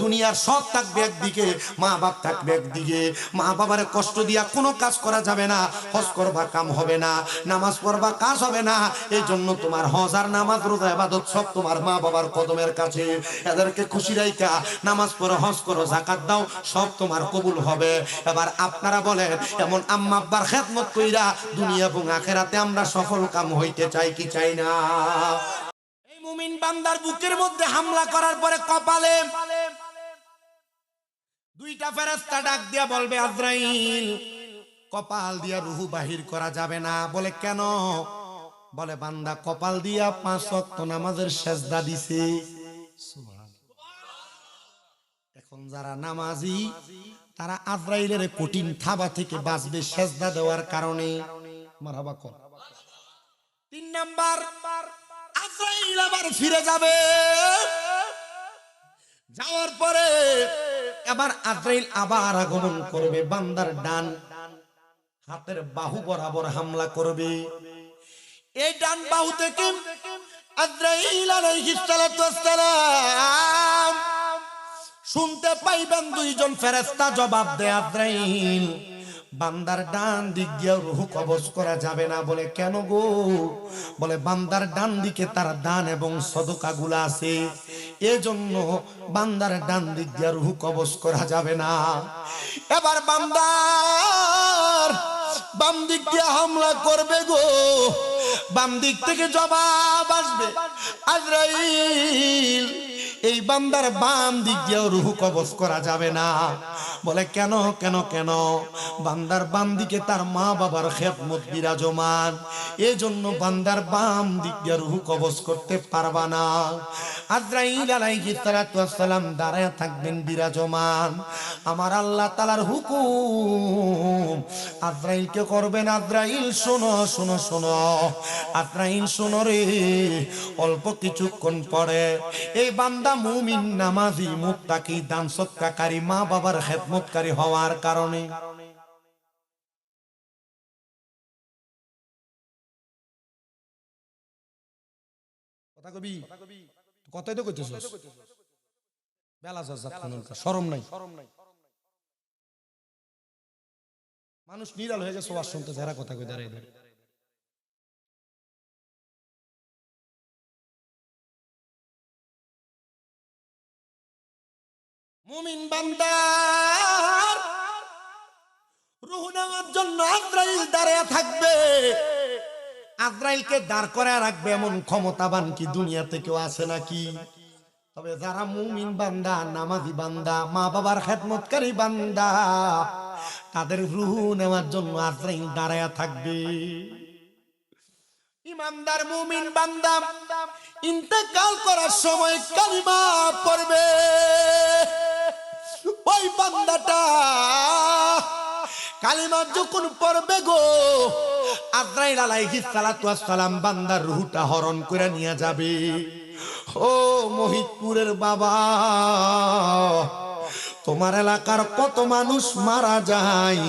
দুনিয়ার সব থাকবে একদিকে, মা বাপ থাকবে একদিকে। মা বাবারে কষ্ট দিয়া কোনো কাজ করা যাবে না, হজ করবা কাম হবে না, নামাজ পড়বা কাজ হবে না। এই জন্য তোমার হজ আর নামাজ, রোজা, ইবাদত সব তোমার মা বাবার কদমের কাছে। এদেরকে খুশি রাইখা নামাজ পড়ো, হজ করো, যাকাত দাও, সব তোমার কবুল হবে। এবার আপনারা বলেন, এমন আম্মা আব্বার খেদমত কইরা দুনিয়া এবং আখেরাতে আমরা সফল কাম হইতে চাই কি চাই না? এই মুমিন বান্দার বুকের মধ্যে হামলা করার পরে কপালে দুইটা ফেরেশতা ডাক দিয়া বলবে, আজরাইল, কপাল দিয়া রুহু বাহির করা যাবে না। বলে কেন? বলে বান্দা কপাল দিয়া 5 ওয়াক্ত নামাজের সেজদা দিছে। এখন যারা নামাজি তারা আজরাইলের কঠিন থাবা থেকে বাঁচবে সেজদা দেওয়ার কারণে। মারহাবা কর। 3 নাম্বার, আজরাইল আবার ফিরে যাবে। যাওয়ার পরে এবার আজরাইল আবার আগমন করবে, বান্দার ডান হাতের বাহু বরাবর হামলা করবে। এই ডান বাহু থেকে আজরাইল আলাইহিস সালাতু ওয়াস সালাম শুনতে পাইবেন দুইজন ফেরেশতা জবাব দেয়, আজরাইল, বান্দার ডান দিক দিয়ে রূহ কবজ করা যাবে না। বলে কেন গো? বলে বান্দার ডান দিকে তার দান এবং সদকা গুলা আছে, এজন্য বান্দার ডান দিক দিয়ে রূহ কবজ করা যাবে না। এবার বান্দার বাম দিক দিয়ে হামলা করবে গো, বাম দিক থেকে জবাব আসবে, আজরাইল, এই বান্দার বাম দিক দিয়ে রূহ কবজ করা যাবে না। বলে কেন কেন কেন? বান্দার বাম দিকে তার মা বাবার খেদমত বিরাজমান, এজন্য বান্দার বাম দিক দিয়ে রূহ কবজ করতে পারবা না। আজরাইল আলাইহিস সালাতু ওয়াস সালাম দাঁড়ায় থাকবেন বিরাজমান। আমার আল্লাহ তাআলার হুকুম আজরাইলকে করবেন, আজরাইল শোনো শোনো শোনো, আজরাইল শোনো রে, অল্প কিছুক্ষণ পরে এই বান্দা মুমিন, নামাজি, মুত্তাকি, দান সদকাকারী, মা বাবার খেদমতকারী হওয়ার কারণে কথা কবি কথাই তো কইতেছস, বেলা শরম নাই। মানুষ নিরাল হয়ে গেছে ওয়াজ শুনতে, যারা কথা কই দাঁড়াই দাঁড়াই। মুমিন বান্দার রূহ নেওয়ার জন্য আজরাইল দাঁড়ায় থাকবে। আজরাইলকে দাঁড় করে রাখবে এমন ক্ষমতাবান কি দুনিয়াতে কেউ আছে নাকি? তবে যারা মুমিন বান্দা, নামাজি বান্দা, মা বাবার খেদমতকারী বান্দা, তাদের রূহ নেওয়ার জন্য আজরাইল দাঁড়ায় থাকবে। ইমানদার মুমিন বান্দা ইন্তেকাল করার সময় কালিমা পড়বে, ওই বান্দাটা কালিমা যখন পড়বে গো, আজরাইল আলাইহিস সালাতু ওয়াস সালাম বান্দার রূহটা হরণ করে নিয়ে যাবে। ও মহিদপুরের বাবা, তোমার এলাকার কত মানুষ মারা যায়,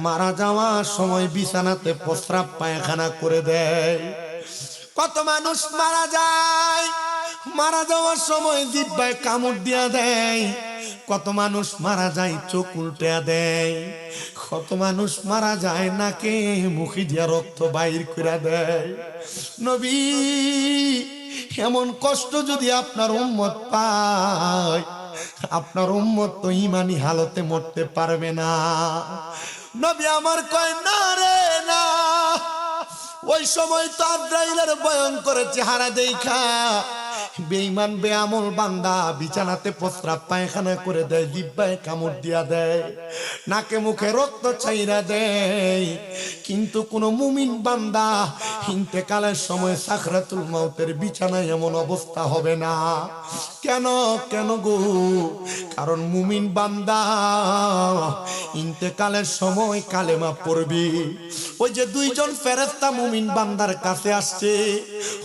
মারা যাওয়ার সময় বিছানাতে প্রস্রাব পায়খানা করে দেয়। কত মানুষ মারা যায়, মারা যাওয়ার সময় জিহ্বায় কামড় দিয়া দেয়। কত মানুষ মারা যায় চোখ উল্টে দেয়। কত মানুষ মারা যায় নাকে মুখে দিয়া রক্ত বাইর করে দেয়। নবী, এমন কষ্ট যদি আপনার উম্মত পায়, আপনার উম্মত তো ইমানি হালতে মরতে পারবে না। নবী আমার কয় না রে না, ওই সময় তো আজরাইলের ভয়ঙ্কর চেহারা দেখা বেঈমান বেআমল বান্দা বিছানাতে প্রস্রাব পায়খানা করে দেয়, জিহ্বায় কামড় দিয়া দেয়, নাকে মুখে রক্ত ছাইরা দেয়। কিন্তু কোন মুমিন বান্দা ইন্তেকালের সময় সাকরাতুল মাউতের বিছানায় এমন অবস্থা হবে না। কেন কেন গো? কারণ মুমিন বান্দা ইন্তেকালের সময় কালেমা পড়বে। ওই যে দুইজন ফেরেশতা মুমিন বান্দার কাছে আসছে,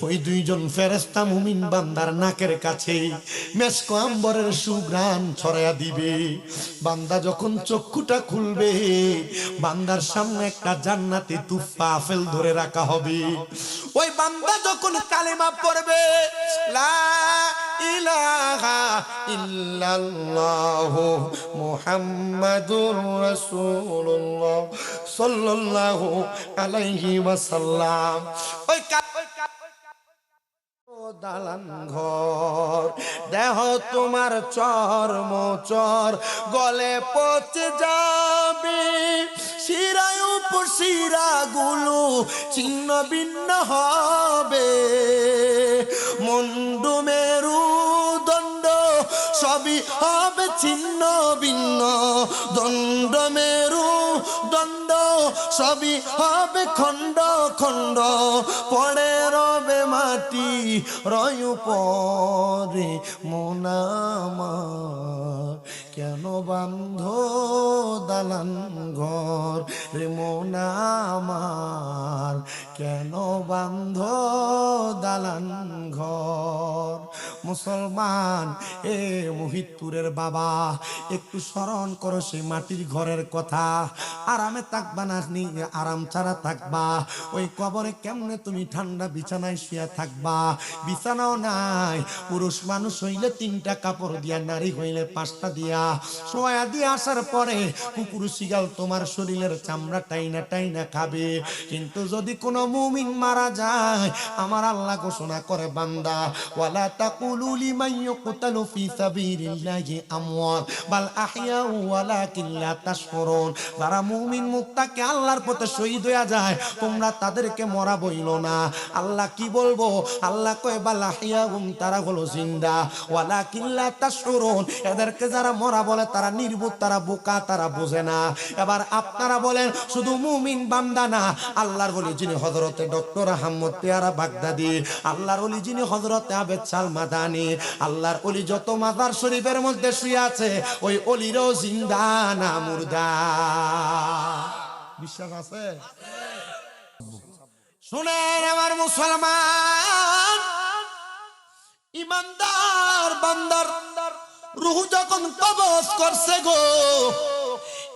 ওই দুইজন ফেরেশতা মুমিন বান্দার নাকের কাছে মেশক আম্বরের সুঘ্রাণ ছড়াইয়া দিবে। বান্দা যখন চক্ষুটা খুলবে, বান্দার সামনে একটা জান্নাতি তুফা আপেল ধরে রাখা হবে। ওই বান্দা যখন কালেমা পড়বে, লা ইলাহা ইল্লাল্লাহু মুহাম্মাদুর রাসূলুল্লাহ সাল্লাল্লাহু আলাইহি ওয়াসাল্লাম, ওই দালান ঘর দেহ তোমার চর্ম চর গলে পচে যাবে, শিরায় উপশিরা গুলো ছিন্ন ভিন্ন হবে, মুন্ডু মেরু দণ্ড সবই হবে ছিন্ন ভিন্ন, দণ্ড মেরু দণ্ড সবই হবে খণ্ড খণ্ড, পড়ে রবে মাটি রয় পরে মোনামার, কেন বান্ধ দালান ঘর রে মোনামার, কেন বান্ধ দালান ঘর। মুসলমান এ মোহিতপুরের বাবা, একটু স্মরণ করো সেই মাটির ঘরের কথা। আরামে থাকবা না, আরাম ছাড়া থাকবা। ওই কবরে কেমনে তুমি ঠান্ডা বিছানায় শুয়ে থাকবা? বিছানাও নাই। পুরুষ মানুষ হইলে 3টা কাপড় দিয়া, নারী হইলে 5টা দিয়া শোয়া দিয়ে আসার পরে কুকুর শিয়াল তোমার শরীরের চামড়া টাইনা টাইনা খাবে। কিন্তু যদি কোনো মুমিন মারা যায়, আমার আল্লাহ ঘোষণা করে, বান্দা ওয়ালা তাকুলু লিমান ইউকতালু ফি সাবিলিল্লাহি আমওয়াত বাল আহইয়াউ ওয়ালাকিন লা তাশউরুন। যারা মুমিন মুত্তাকি আল্লাহর পথে শহীদ হয়ে যায়, তোমরা তাদেরকে মরা বইলো না। আল্লাহ কি বলবো? আল্লাহ কয় বাল আহইয়াউম, তারা হলো জিন্দা, ওয়ালাকিন লা তাশউরুন, এদেরকে যারা মরা বলে তারা নির্বোধ, তারা বোকা, তারা বোঝে না। এবার আপনারা বলেন, শুধু মুমিন বান্দা না, আল্লাহর ওলি যিনি হযরতে ডক্টর আহমদ পেয়ারা বাগদাদি, আল্লাহর ওলি যিনি হযরতে আবেদ সাল মাদানি, আল্লাহর ওলি যত মাজার শরীফের মধ্যে শুয়ে আছে, ওই ওলিরও জিন্দা না মুর্দা? বিশ্বাস আছে? শুনেন আমার মুসলমান, ইমানদার বান্দার রূহ যখন কবজ করছে গো,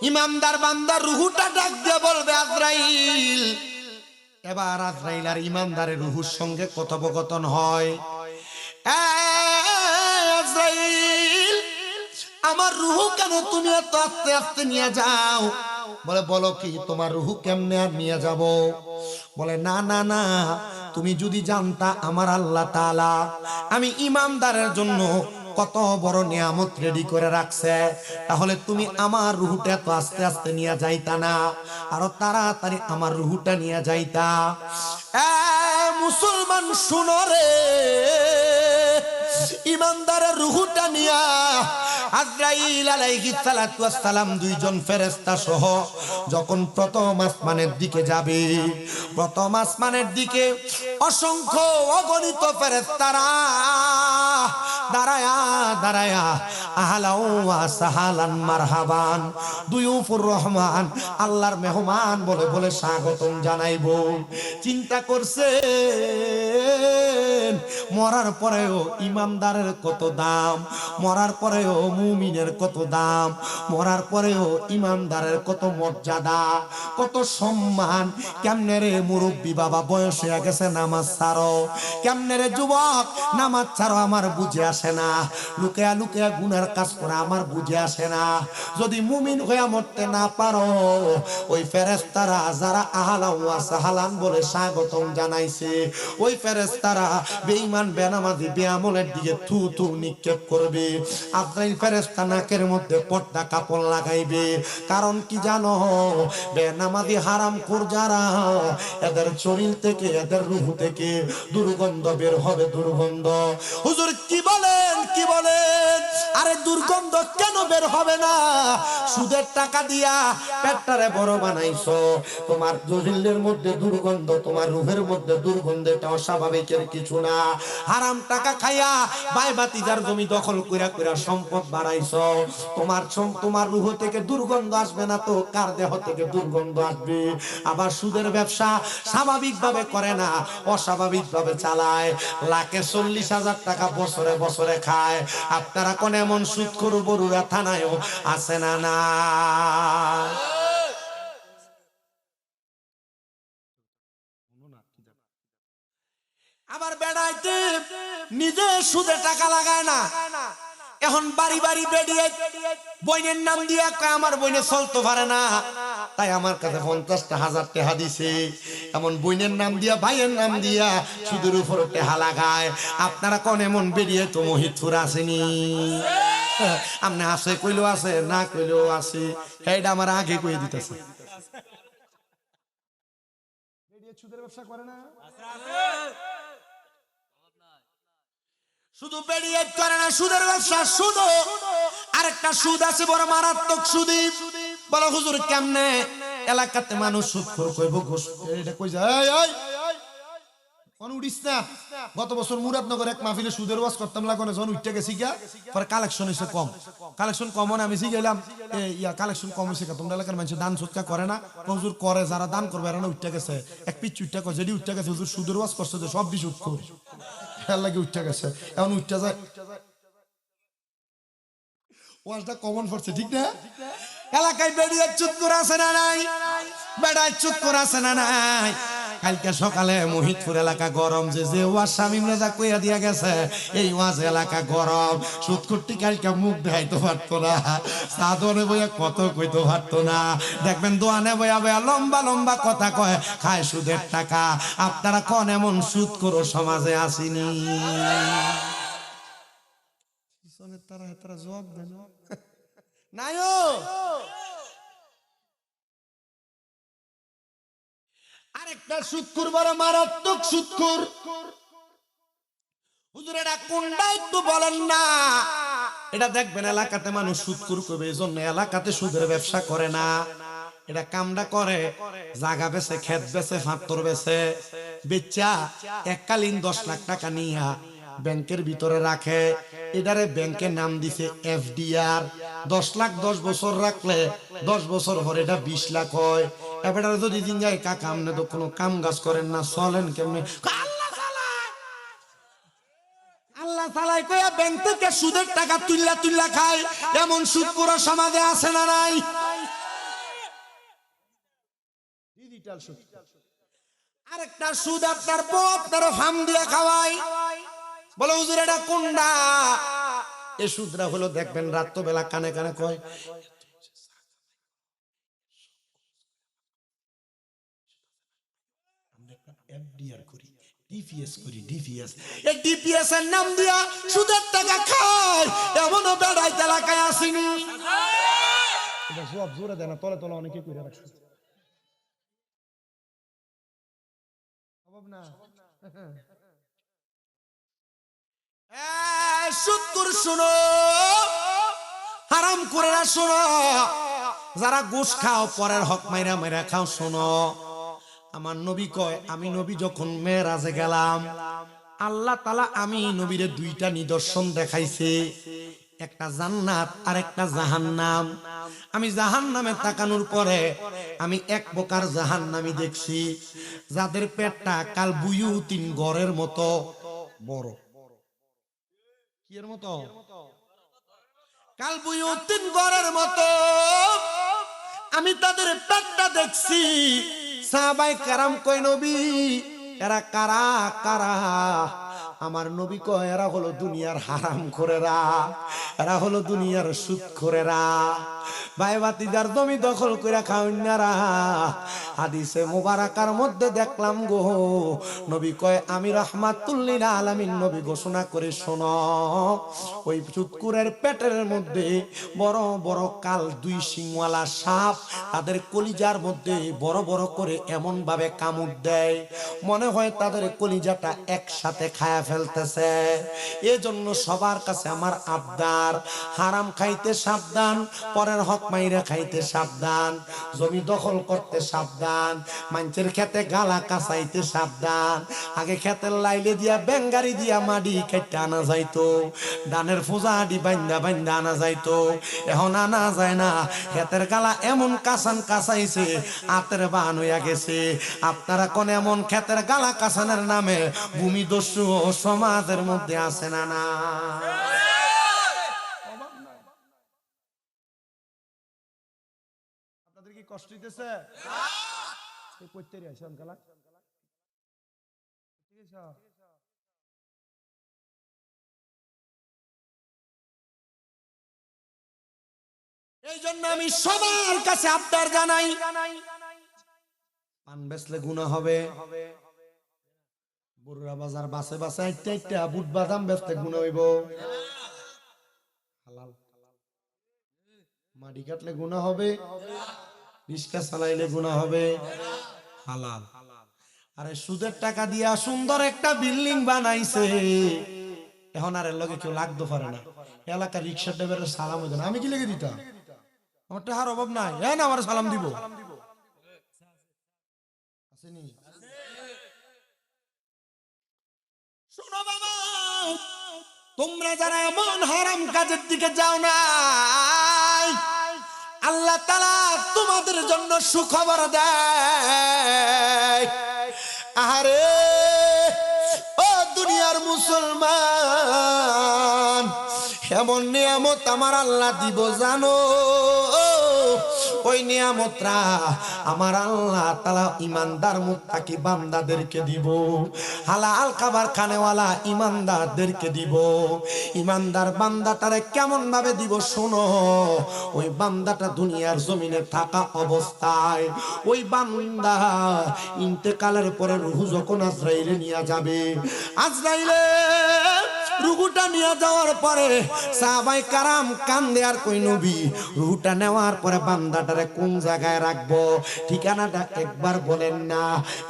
ইমানদার বান্দার রূহটা ডাক দিয়ে বলবে আজরাইল। এবার আজরাইল আর ইমানদারের রূহের সঙ্গে কথোপকথন হয়। আজরাইল, আমার রূহ কেন তুমি এত আস্তে আস্তে নিয়ে যাও? বলে, বলো কি, তোমার রূহ কেমনে আর নিয়ে যাব? বলে, না না না, তুমি যদি জানতা আমার আল্লাহ তাআলা আমি ইমানদারের জন্য কত বড় নিয়ামত রেডি করে রাখছে, তাহলে তুমি আমার রূহটা এত আস্তে আস্তে নিয়ে যাইতা না, আরো তাড়াতাড়ি আমার রূহটা নিয়ে যাইতা। মুসলমান শুনো রে, ইমানদারের রূহটা নিয়া আজরাইল আলাইহিস সালাতু ওয়াস সালাম দুইজন ফেরেশতা সহ যখন প্রথম আসমানের দিকে যাবে, প্রথম আসমানের দিকে অসংখ্য অগণিত ফেরেশতারা দাঁড়ায়া দাঁড়ায়া আহলাও ওয়া সাহালান মারহাবান দুয়ুফুর রহমান, আল্লাহর মেহমান বলে বলে স্বাগতম জানাইবো। চিন্তা করছে মরার পরেও ইমানদারের কত দাম, মরার পরেও মুমিনের কত দাম, মরার পরেও ইমানদারের কত মর্যাদা, কত সম্মান। কেমনে রে মুরব্বী বাবা, বয়স হয়ে গেছে, নামাজ ছাড়ো? কেমনে রে যুবক, নামাজ ছাড়ো? আমার বুঝে আসে না। লুকিয়া লুকিয়া গুনার কাজ করে আমার বুঝে আসে না। যদি মুমিন হয়ে মরতে না পারো, ওই ফেরেশতারা যারা আহলান ওয়া সাহলান বলে স্বাগতম জানাইছে, ওই ফেরেশতারা বেঈমান বেনামাজি বেআমলের দিকে থু থু নিক্ষেপ করবে। আজরাইল ফেরেশতা নাকের মধ্যে পর্দা কাপড় লাগাইবে। কারণ কি জানো, বেনামাজি হারামখোর যারা, এদের শরীর থেকে এদের রূহ থেকে দুর্গন্ধ বের হবে, দুর্গন্ধ। হুজুর কি বলেন, কি বলেন? আরে দুর্গন্ধ কেন বের হবে না? সুদের টাকা দিয়া পেটটারে বড় বানাইছো, তোমার শরীরের মধ্যে দুর্গন্ধ, তোমার রূহের মধ্যে দুর্গন্ধ, এটা অস্বাভাবিকের কিছু না। হারাম টাকা খাইয়া ভাই ভাতিজার জমি দখল কইরা কইরা সম্পদ বাড়াইছো, তোমার রূহ থেকে দুর্গন্ধ আসবে না তো কার দেহ থেকে দুর্গন্ধ আসবে? আবার সুদের ব্যবসা স্বাভাবিক ভাবে করে না, অস্বাভাবিক ভাবে চালায়। লাখে 40,000 টাকা বছরে বছরে খায়। আপনারা কোন এমন সুদখোর বড়ুরা থানায়ও আছে না? না আবার বেড়াইতে নিজে সুদে টাকা লাগায় না, এখন বাড়ি বাড়ি বেরিয়ে বইনের নাম দিয়া কয় আমার বইনে চলতে পারে না, তাই আমার কাছে 50,000 টাকা দিছে। এমন বইনের নাম দিয়া, ভাইয়ের নাম দিয়া সুদের উপর টাকা লাগায়। আপনারা কোন এমন বেরিয়ে তো মহিতপুর আসেনি? আপনি আছে কইলেও আছে, না কইলেও আছে, এইটা আমার আগে কই দিতেছে। সুদের ব্যবসা করে না, শুধু বেরিয়ে করে না, সুদের ব্যবসা। সুদ আরেকটা সুদ আছে বড় মারাত্মক সুদি। বলো হুজুর কেমনে? এলাকাতে মানুষ সুদ কইব, এটা কই যায় উঠিস না। গত বছর মুরাদনগর এক মাহফিলে সুদের ওয়াজ করতাম, লাগানো যখন উঠতে গেছি গা, পরে কালেকশন হয়েছে কম। কালেকশন কম হয়, আমি শিখাইলাম কালেকশন কম হয়েছে, তোমরা এলাকার মানুষ দান সুদকা করে না? হুজুর করে, যারা দান করবে এরা উঠতে গেছে। এক পিচ উঠতে গেছে, যেটি উঠতে গেছে হুজুর সুদের ওয়াজ করছে যে সব সুদ কর, খেয়াল লাগে উঠতে গেছে। এখন উঠতে যায়, ওয়াজটা কমন পড়ছে, ঠিক না? এলাকায় বেরিয়ে চুপ করে আছে না নাই? বেড়ায় চুপ করে আছে না নাই? কালকে সকালে মহিতপুর এলাকা গরম, যে যে ওয়াজ শামীম রাজা কইয়া দিয়া গেছে, এই ওয়াজ এলাকা গরম। সুদ করতে কালকে মুখ দেখাইতে পারতো না, সাদনে বইয়া কত কইতে পারতো না। দেখবেন দোয়ানে বইয়া বইয়া লম্বা লম্বা কথা কয়, খায় সুদের টাকা। আপনারা কোন এমন সুদ করো সমাজে আসেনি? তারা জবাব দেন নাই। আরেকটা সুদখোর, বড় মারাত্মক সুদখোর। হুজুর এটা কোনটা একটু বলেন না? এটা দেখবেন এলাকাতে মানুষ সুদখোর করবে, এজন্য এলাকাতে সুদের ব্যবসা করে না। এটা কামটা করে জায়গা বেচে, ক্ষেত বেচে, ফাত্তর বেচে, বেচা এককালীন 10 লাখ টাকা নিয়া ব্যাংকের ভিতরে রাখে। এটারে ব্যাংকের নাম দিছে এফডিআর। 10 লাখ 10 বছর রাখলে 10 বছর পরে এটা 20 লাখ হয়। এবার যদি দিন যায়, কাকা আপনি তো কোনো কাম কাজ করেন না, চলেন কেমনে? আল্লাহ তাআলা কইয়া ব্যাংক থেকে সুদের টাকা তুইলা তুইলা খায়। এমন সুদ পুরো সমাজে আছে না নাই? ডিজিটাল সুদ। আরেকটা সুদ আপনার বউ আপনার ফার্ম দিয়ে খাওয়ায়। বলো হুজুর এটা কোনটা? এই সুদরা হলো দেখবেন রাত্রবেলা কানে কানে কয়, এফডিআর করি, ডিপিএস করি, ডিপিএস। এই ডিপিএস এর নাম দিয়া সুদের টাকা খায়, এমনও বেড়াইতে এলাকায় আসেনি। এটা সব জোরে দেয় না, তলে তলে অনেকে কইরা রাখছে। সম্ভব না। সুদখোর শুনো, হারাম করে না শোনো, যারা ঘুষ খাও, পরের হক মাইরা মাইরা খাও, শোনো। আমার নবী কয়, আমি নবী যখন মেরাজে গেলাম, আল্লাহ তাআলা আমি নবীরে 2টা নিদর্শন দেখাইছে, একটা জান্নাত আর একটা জাহান্নাম। আমি জাহান্নামে তাকানোর পরে আমি এক প্রকার জাহান্নামী দেখছি, যাদের পেটটা কাল বুয়ুতিন ঘরের মতো বড়। কি এর মতো? কাল বুয়ুতিন ঘরের মতো। আমি তাদের পেটটা দেখছি। সাহাবায়ে কেরাম কয়, নবী এরা কারা কারা? আমার নবী কয়, এরা হলো দুনিয়ার হারামখোরেরা, এরা হলো দুনিয়ার সুদখোরেরা। ভাই ভাতিজার জমি দখল করে খাউন্নারা হাদিসে মুবারাকার মধ্যে দেখলাম গো নবী কয় আমি রাহমাতুল লিল আলামিন নবী ঘোষণা করে শোনো ওই চুতকুরের পেটের মধ্যে বড় বড় কাল দুই শিংওয়ালা সাপ তাদের কলিজার মধ্যে বড় বড় করে এমন ভাবে কামড় দেয় মনে হয় তাদের কলিজাটা একসাথে খায়া ফেলতেছে। এজন্য সবার কাছে আমার আবদার, হারাম খাইতে সাবধান, পরের হক মাইরা খাইতে সাবধান, জমি দখল করতে সাবধান, মানুষের খেতে গালা কাঁচাইতে সাবধান। আগে খেতের লাইলে দিয়া বেঙ্গারি দিয়া মাটি কেটে আনা যাইতো, ধানের ফোজা আডি বাইন্দা বাইন্দা আনা যাইতো, এখন আনা যায় না। খেতের গালা এমন কাঁচান কাঁচাইছে আতের বান হইয়া গেছে। আপনারা কোন এমন খেতের গালা কাঁচানের নামে ভূমিদস্যু সমাজের মধ্যে আছে না? না আপনাদের কি কষ্ট হইতেছে? এই জন্য আমি সবার কাছে আবদার জানাই, পান বেচলে গুনাহ হবে, বুড়া বাজার বাসে বাসে আইতে আইতে বুট বাদাম বেচতে গুনাহ হইব, হালাল মাটি কাটলে গুনাহ হবে, রিস্কা চালাইলে গুনাহ হবে, হালাল। আরে সুদের টাকা দিয়া সুন্দর একটা বিল্ডিং বানাইছে, এখন আর এর লগে কেউ লাগতে পারে না। এলাকার রিক্সা ড্রাইভারের সালাম হইতো না, আমি কি লেগে দিতাম? আমার টাকার অভাব নাই, হ্যাঁ না আমার সালাম দিব। শোনো বাবা, তোমরা যারা এমন হারাম কাজের দিকে যাও না, আল্লাহ তাআলা তোমাদের জন্য সুখবর দেয়। আরে ও দুনিয়ার মুসলমান, এমন নিয়ামত আমার আল্লাহ দিব জানো, ওই নিয়ামতরা আমার আল্লাহ তাআলা ইমানদার মুত্তাকি বান্দাদেরকে দিব, হালাল খাবার খানেওয়ালা ইমানদারদেরকে দিব। ইমানদার বান্দাটারে কেমন ভাবে দিব শোনো, ওই বান্দাটা দুনিয়ার জমিনে থাকা অবস্থায় ওই বান্দা ইন্তেকালের পরে রূহ যখন আজরাইলে নিয়ে যাবে, আজরাইলে রুহুটা নিয়ে যাওয়ার পরে সাহাবায়ে কারাম কান্দে আর কই নবী রুহুটা নেওয়ার পরে বান্দাটারে কোন জায়গায় রাখবো, ঠিকানাটা একবার বলেন না।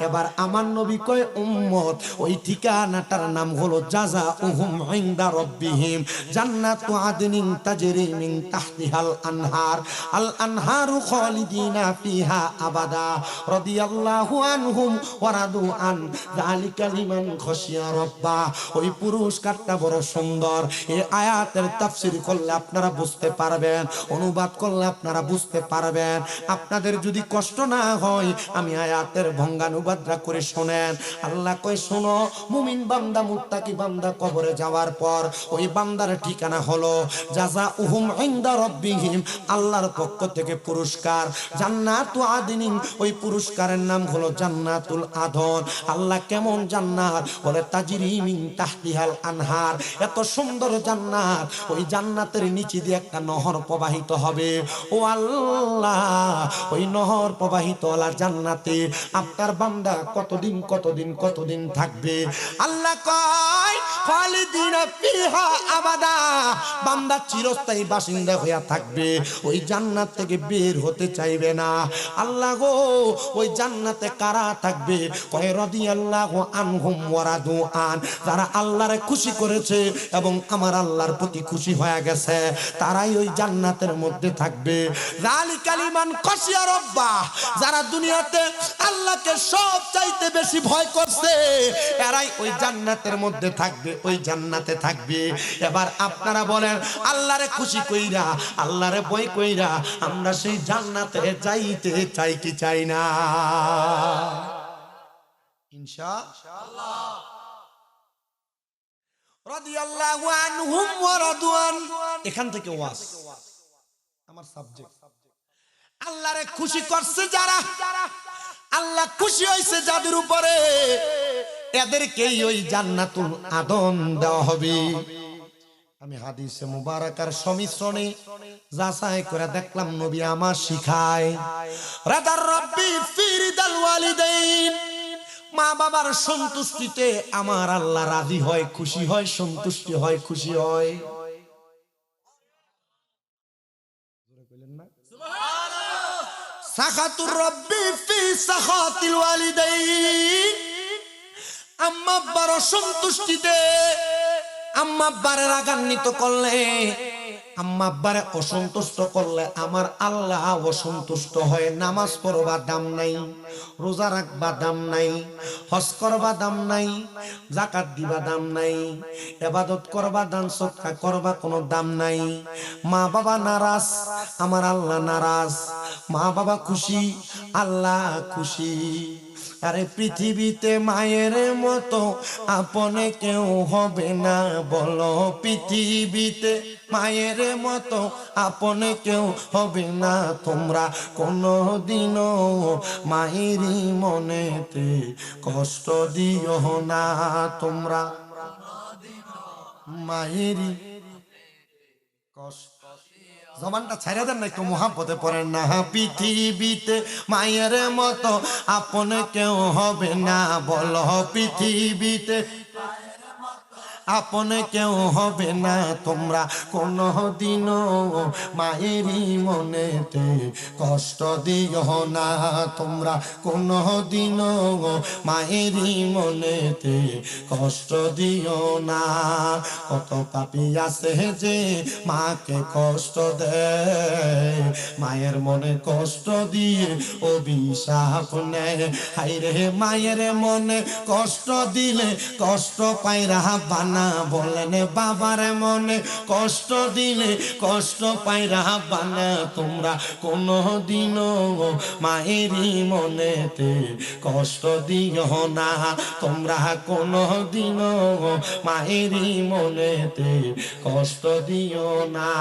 এবার আমার নবী কয় উম্মত ওই ঠিকানাটার নাম হলো জাযাউহুম ইনদা রাব্বিহিম জান্নাতু আদনিন তাজরি মিন তাহতিহাল আনহার, আল আনহারু খালিদিনা ফিহা আবাদা রাদিয়াল্লাহু আনহুম ওয়া রাদু আন যালিকা লিমান খাশিয়া রাব্বা। ওই পুরস্কারটা বড় সুন্দর। এই আয়াতের তাফসীর করলে আপনারা বুঝতে পারবেন, অনুবাদ করলে আপনারা বুঝতে পারবেন। আপনাদের যদি কষ্ট না হয় আমি আয়াতের ভঙ্গানুবাদটা করে শোনেন। আল্লাহ কয় শোনো, মুমিন বান্দা মুত্তাকি বান্দা কবরে যাওয়ার পর ওই বান্দার ঠিকানা হলো জাযাউহুম ইনদা রাব্বিহিম, আল্লাহর পক্ষ থেকে পুরস্কার জান্নাতু আদনিন, ওই পুরস্কারের নাম হলো জান্নাতুল আদন। আল্লাহ কেমন জান্নাত বলে তাজরি মিন তাহতিহাল আনহার, এত সুন্দর জান্নাত, ওই জান্নাতের নিচে দিয়ে একটা নহর প্রবাহিত হবে। ও আল্লাহ, ওই নহর প্রবাহিত ওলা জান্নাতে আপনার বান্দা কতদিন কতদিন কতদিন থাকবে? আল্লাহ কয় খালিদিনা ফিহা আবাদা, বান্দা চিরস্থায়ী বাসিন্দা হইয়া থাকবে, ওই জান্নাত থেকে বের হতে চাইবে না। আল্লাহ গো, ওই জান্নাতে কারা থাকবে? কয় রাদিয়াল্লাহু আনহুম ওয়া রাদু আন, যারা আল্লাহরে খুশি করেছে এবং আমার আল্লাহর প্রতি খুশি হয়ে গেছে তারাই ওই জান্নাতের মধ্যে থাকবে। যালিকা লিমান খাশিয়া রাব্বা, যারা দুনিয়াতে আল্লাহকে সব চাইতে বেশি ভয় করছে এরাই ওই জান্নাতের মধ্যে থাকবে, ওই জান্নাতে থাকবে। এবার আপনারা বলেন আল্লাহরে খুশি কইরা আল্লাহরে ভয় কইরা আমরা সেই জান্নাতে যাইতে চাই কি চাই না? ইনশাআল্লাহ। রাদিয়াল্লাহু আনহুম ওয়া রাদু আন, এখান থেকে ওয়াজ আমার সাবজেক্ট। আল্লাহরে খুশি করছে যারা, আল্লাহ খুশি হইছে যাদের উপরে, এদেরকেই ওই জান্নাতুল আদন দেওয়া হবে। আমি হাদিসে মুবারাকার সমিশ্রণে যাচাই করে দেখলাম নবী আমার শিখায় রাদার রব্বি ফি রিদাল ওয়ালিদাইন, মা বাবার সন্তুষ্টিতে আমার আল্লাহ রাজি হয়, খুশি হয়, সন্তুষ্টি হয়, খুশি হয়। সাখাতুর রব্বি ফি সাখাতিল ওয়ালিদাইন, আম্মা আব্বার অসন্তুষ্টিতে, আম্মা আব্বারে রাগান্বিত করলে, আম্মা আব্বারে অসন্তুষ্ট করলে আমার আল্লাহ অসন্তুষ্ট হয়। নামাজ পড়বা দাম নাই, রোজা রাখবা দাম নাই, হজ করবা দাম নাই, যাকাত দিবা দাম নাই, ইবাদত করবা, দান সদকা করবা কোনো দাম নাই। মা বাবা নারাজ, আমার আল্লাহ নারাজ। মা বাবা খুশি, আল্লাহ খুশি। আরে পৃথিবীতে মায়ের মতো আপনে কেউ হবে না, বলো পৃথিবীতে মায়ের মতো আপনে কেউ হবে না। তোমরা কোনদিনও মায়েরই মনেতে কষ্ট দিও না, তোমরা মায়েরই কষ্ট। জবানটা ছাইরা দেন না, একটু মোহাব্বতে পড়েন না। পৃথিবীতে মায়ের মতো আপনে কেউ হবে না, বলো পৃথিবীতে আপনে কেউ হবে না। তোমরা কোনদিনও মায়েরই মনেতে কষ্ট দিও না, তোমরা কোনদিনও মায়েরই মনেতে কষ্ট দিও না। কত পাপী আছে যে মাকে কষ্ট দেয়, মায়ের মনে কষ্ট দিয়ে অভিশাপ নেয়। হায়রে মায়ের মনে কষ্ট দিলে কষ্ট পায়রা বানা, বলেন বাবার মনে কষ্ট দিলে কষ্ট পায়রা বানা। তোমরা কোনদিনও মায়েরই মনেতে কষ্ট দিও না, তোমরা কোনদিনও মায়েরই মনেতে কষ্ট দিও না।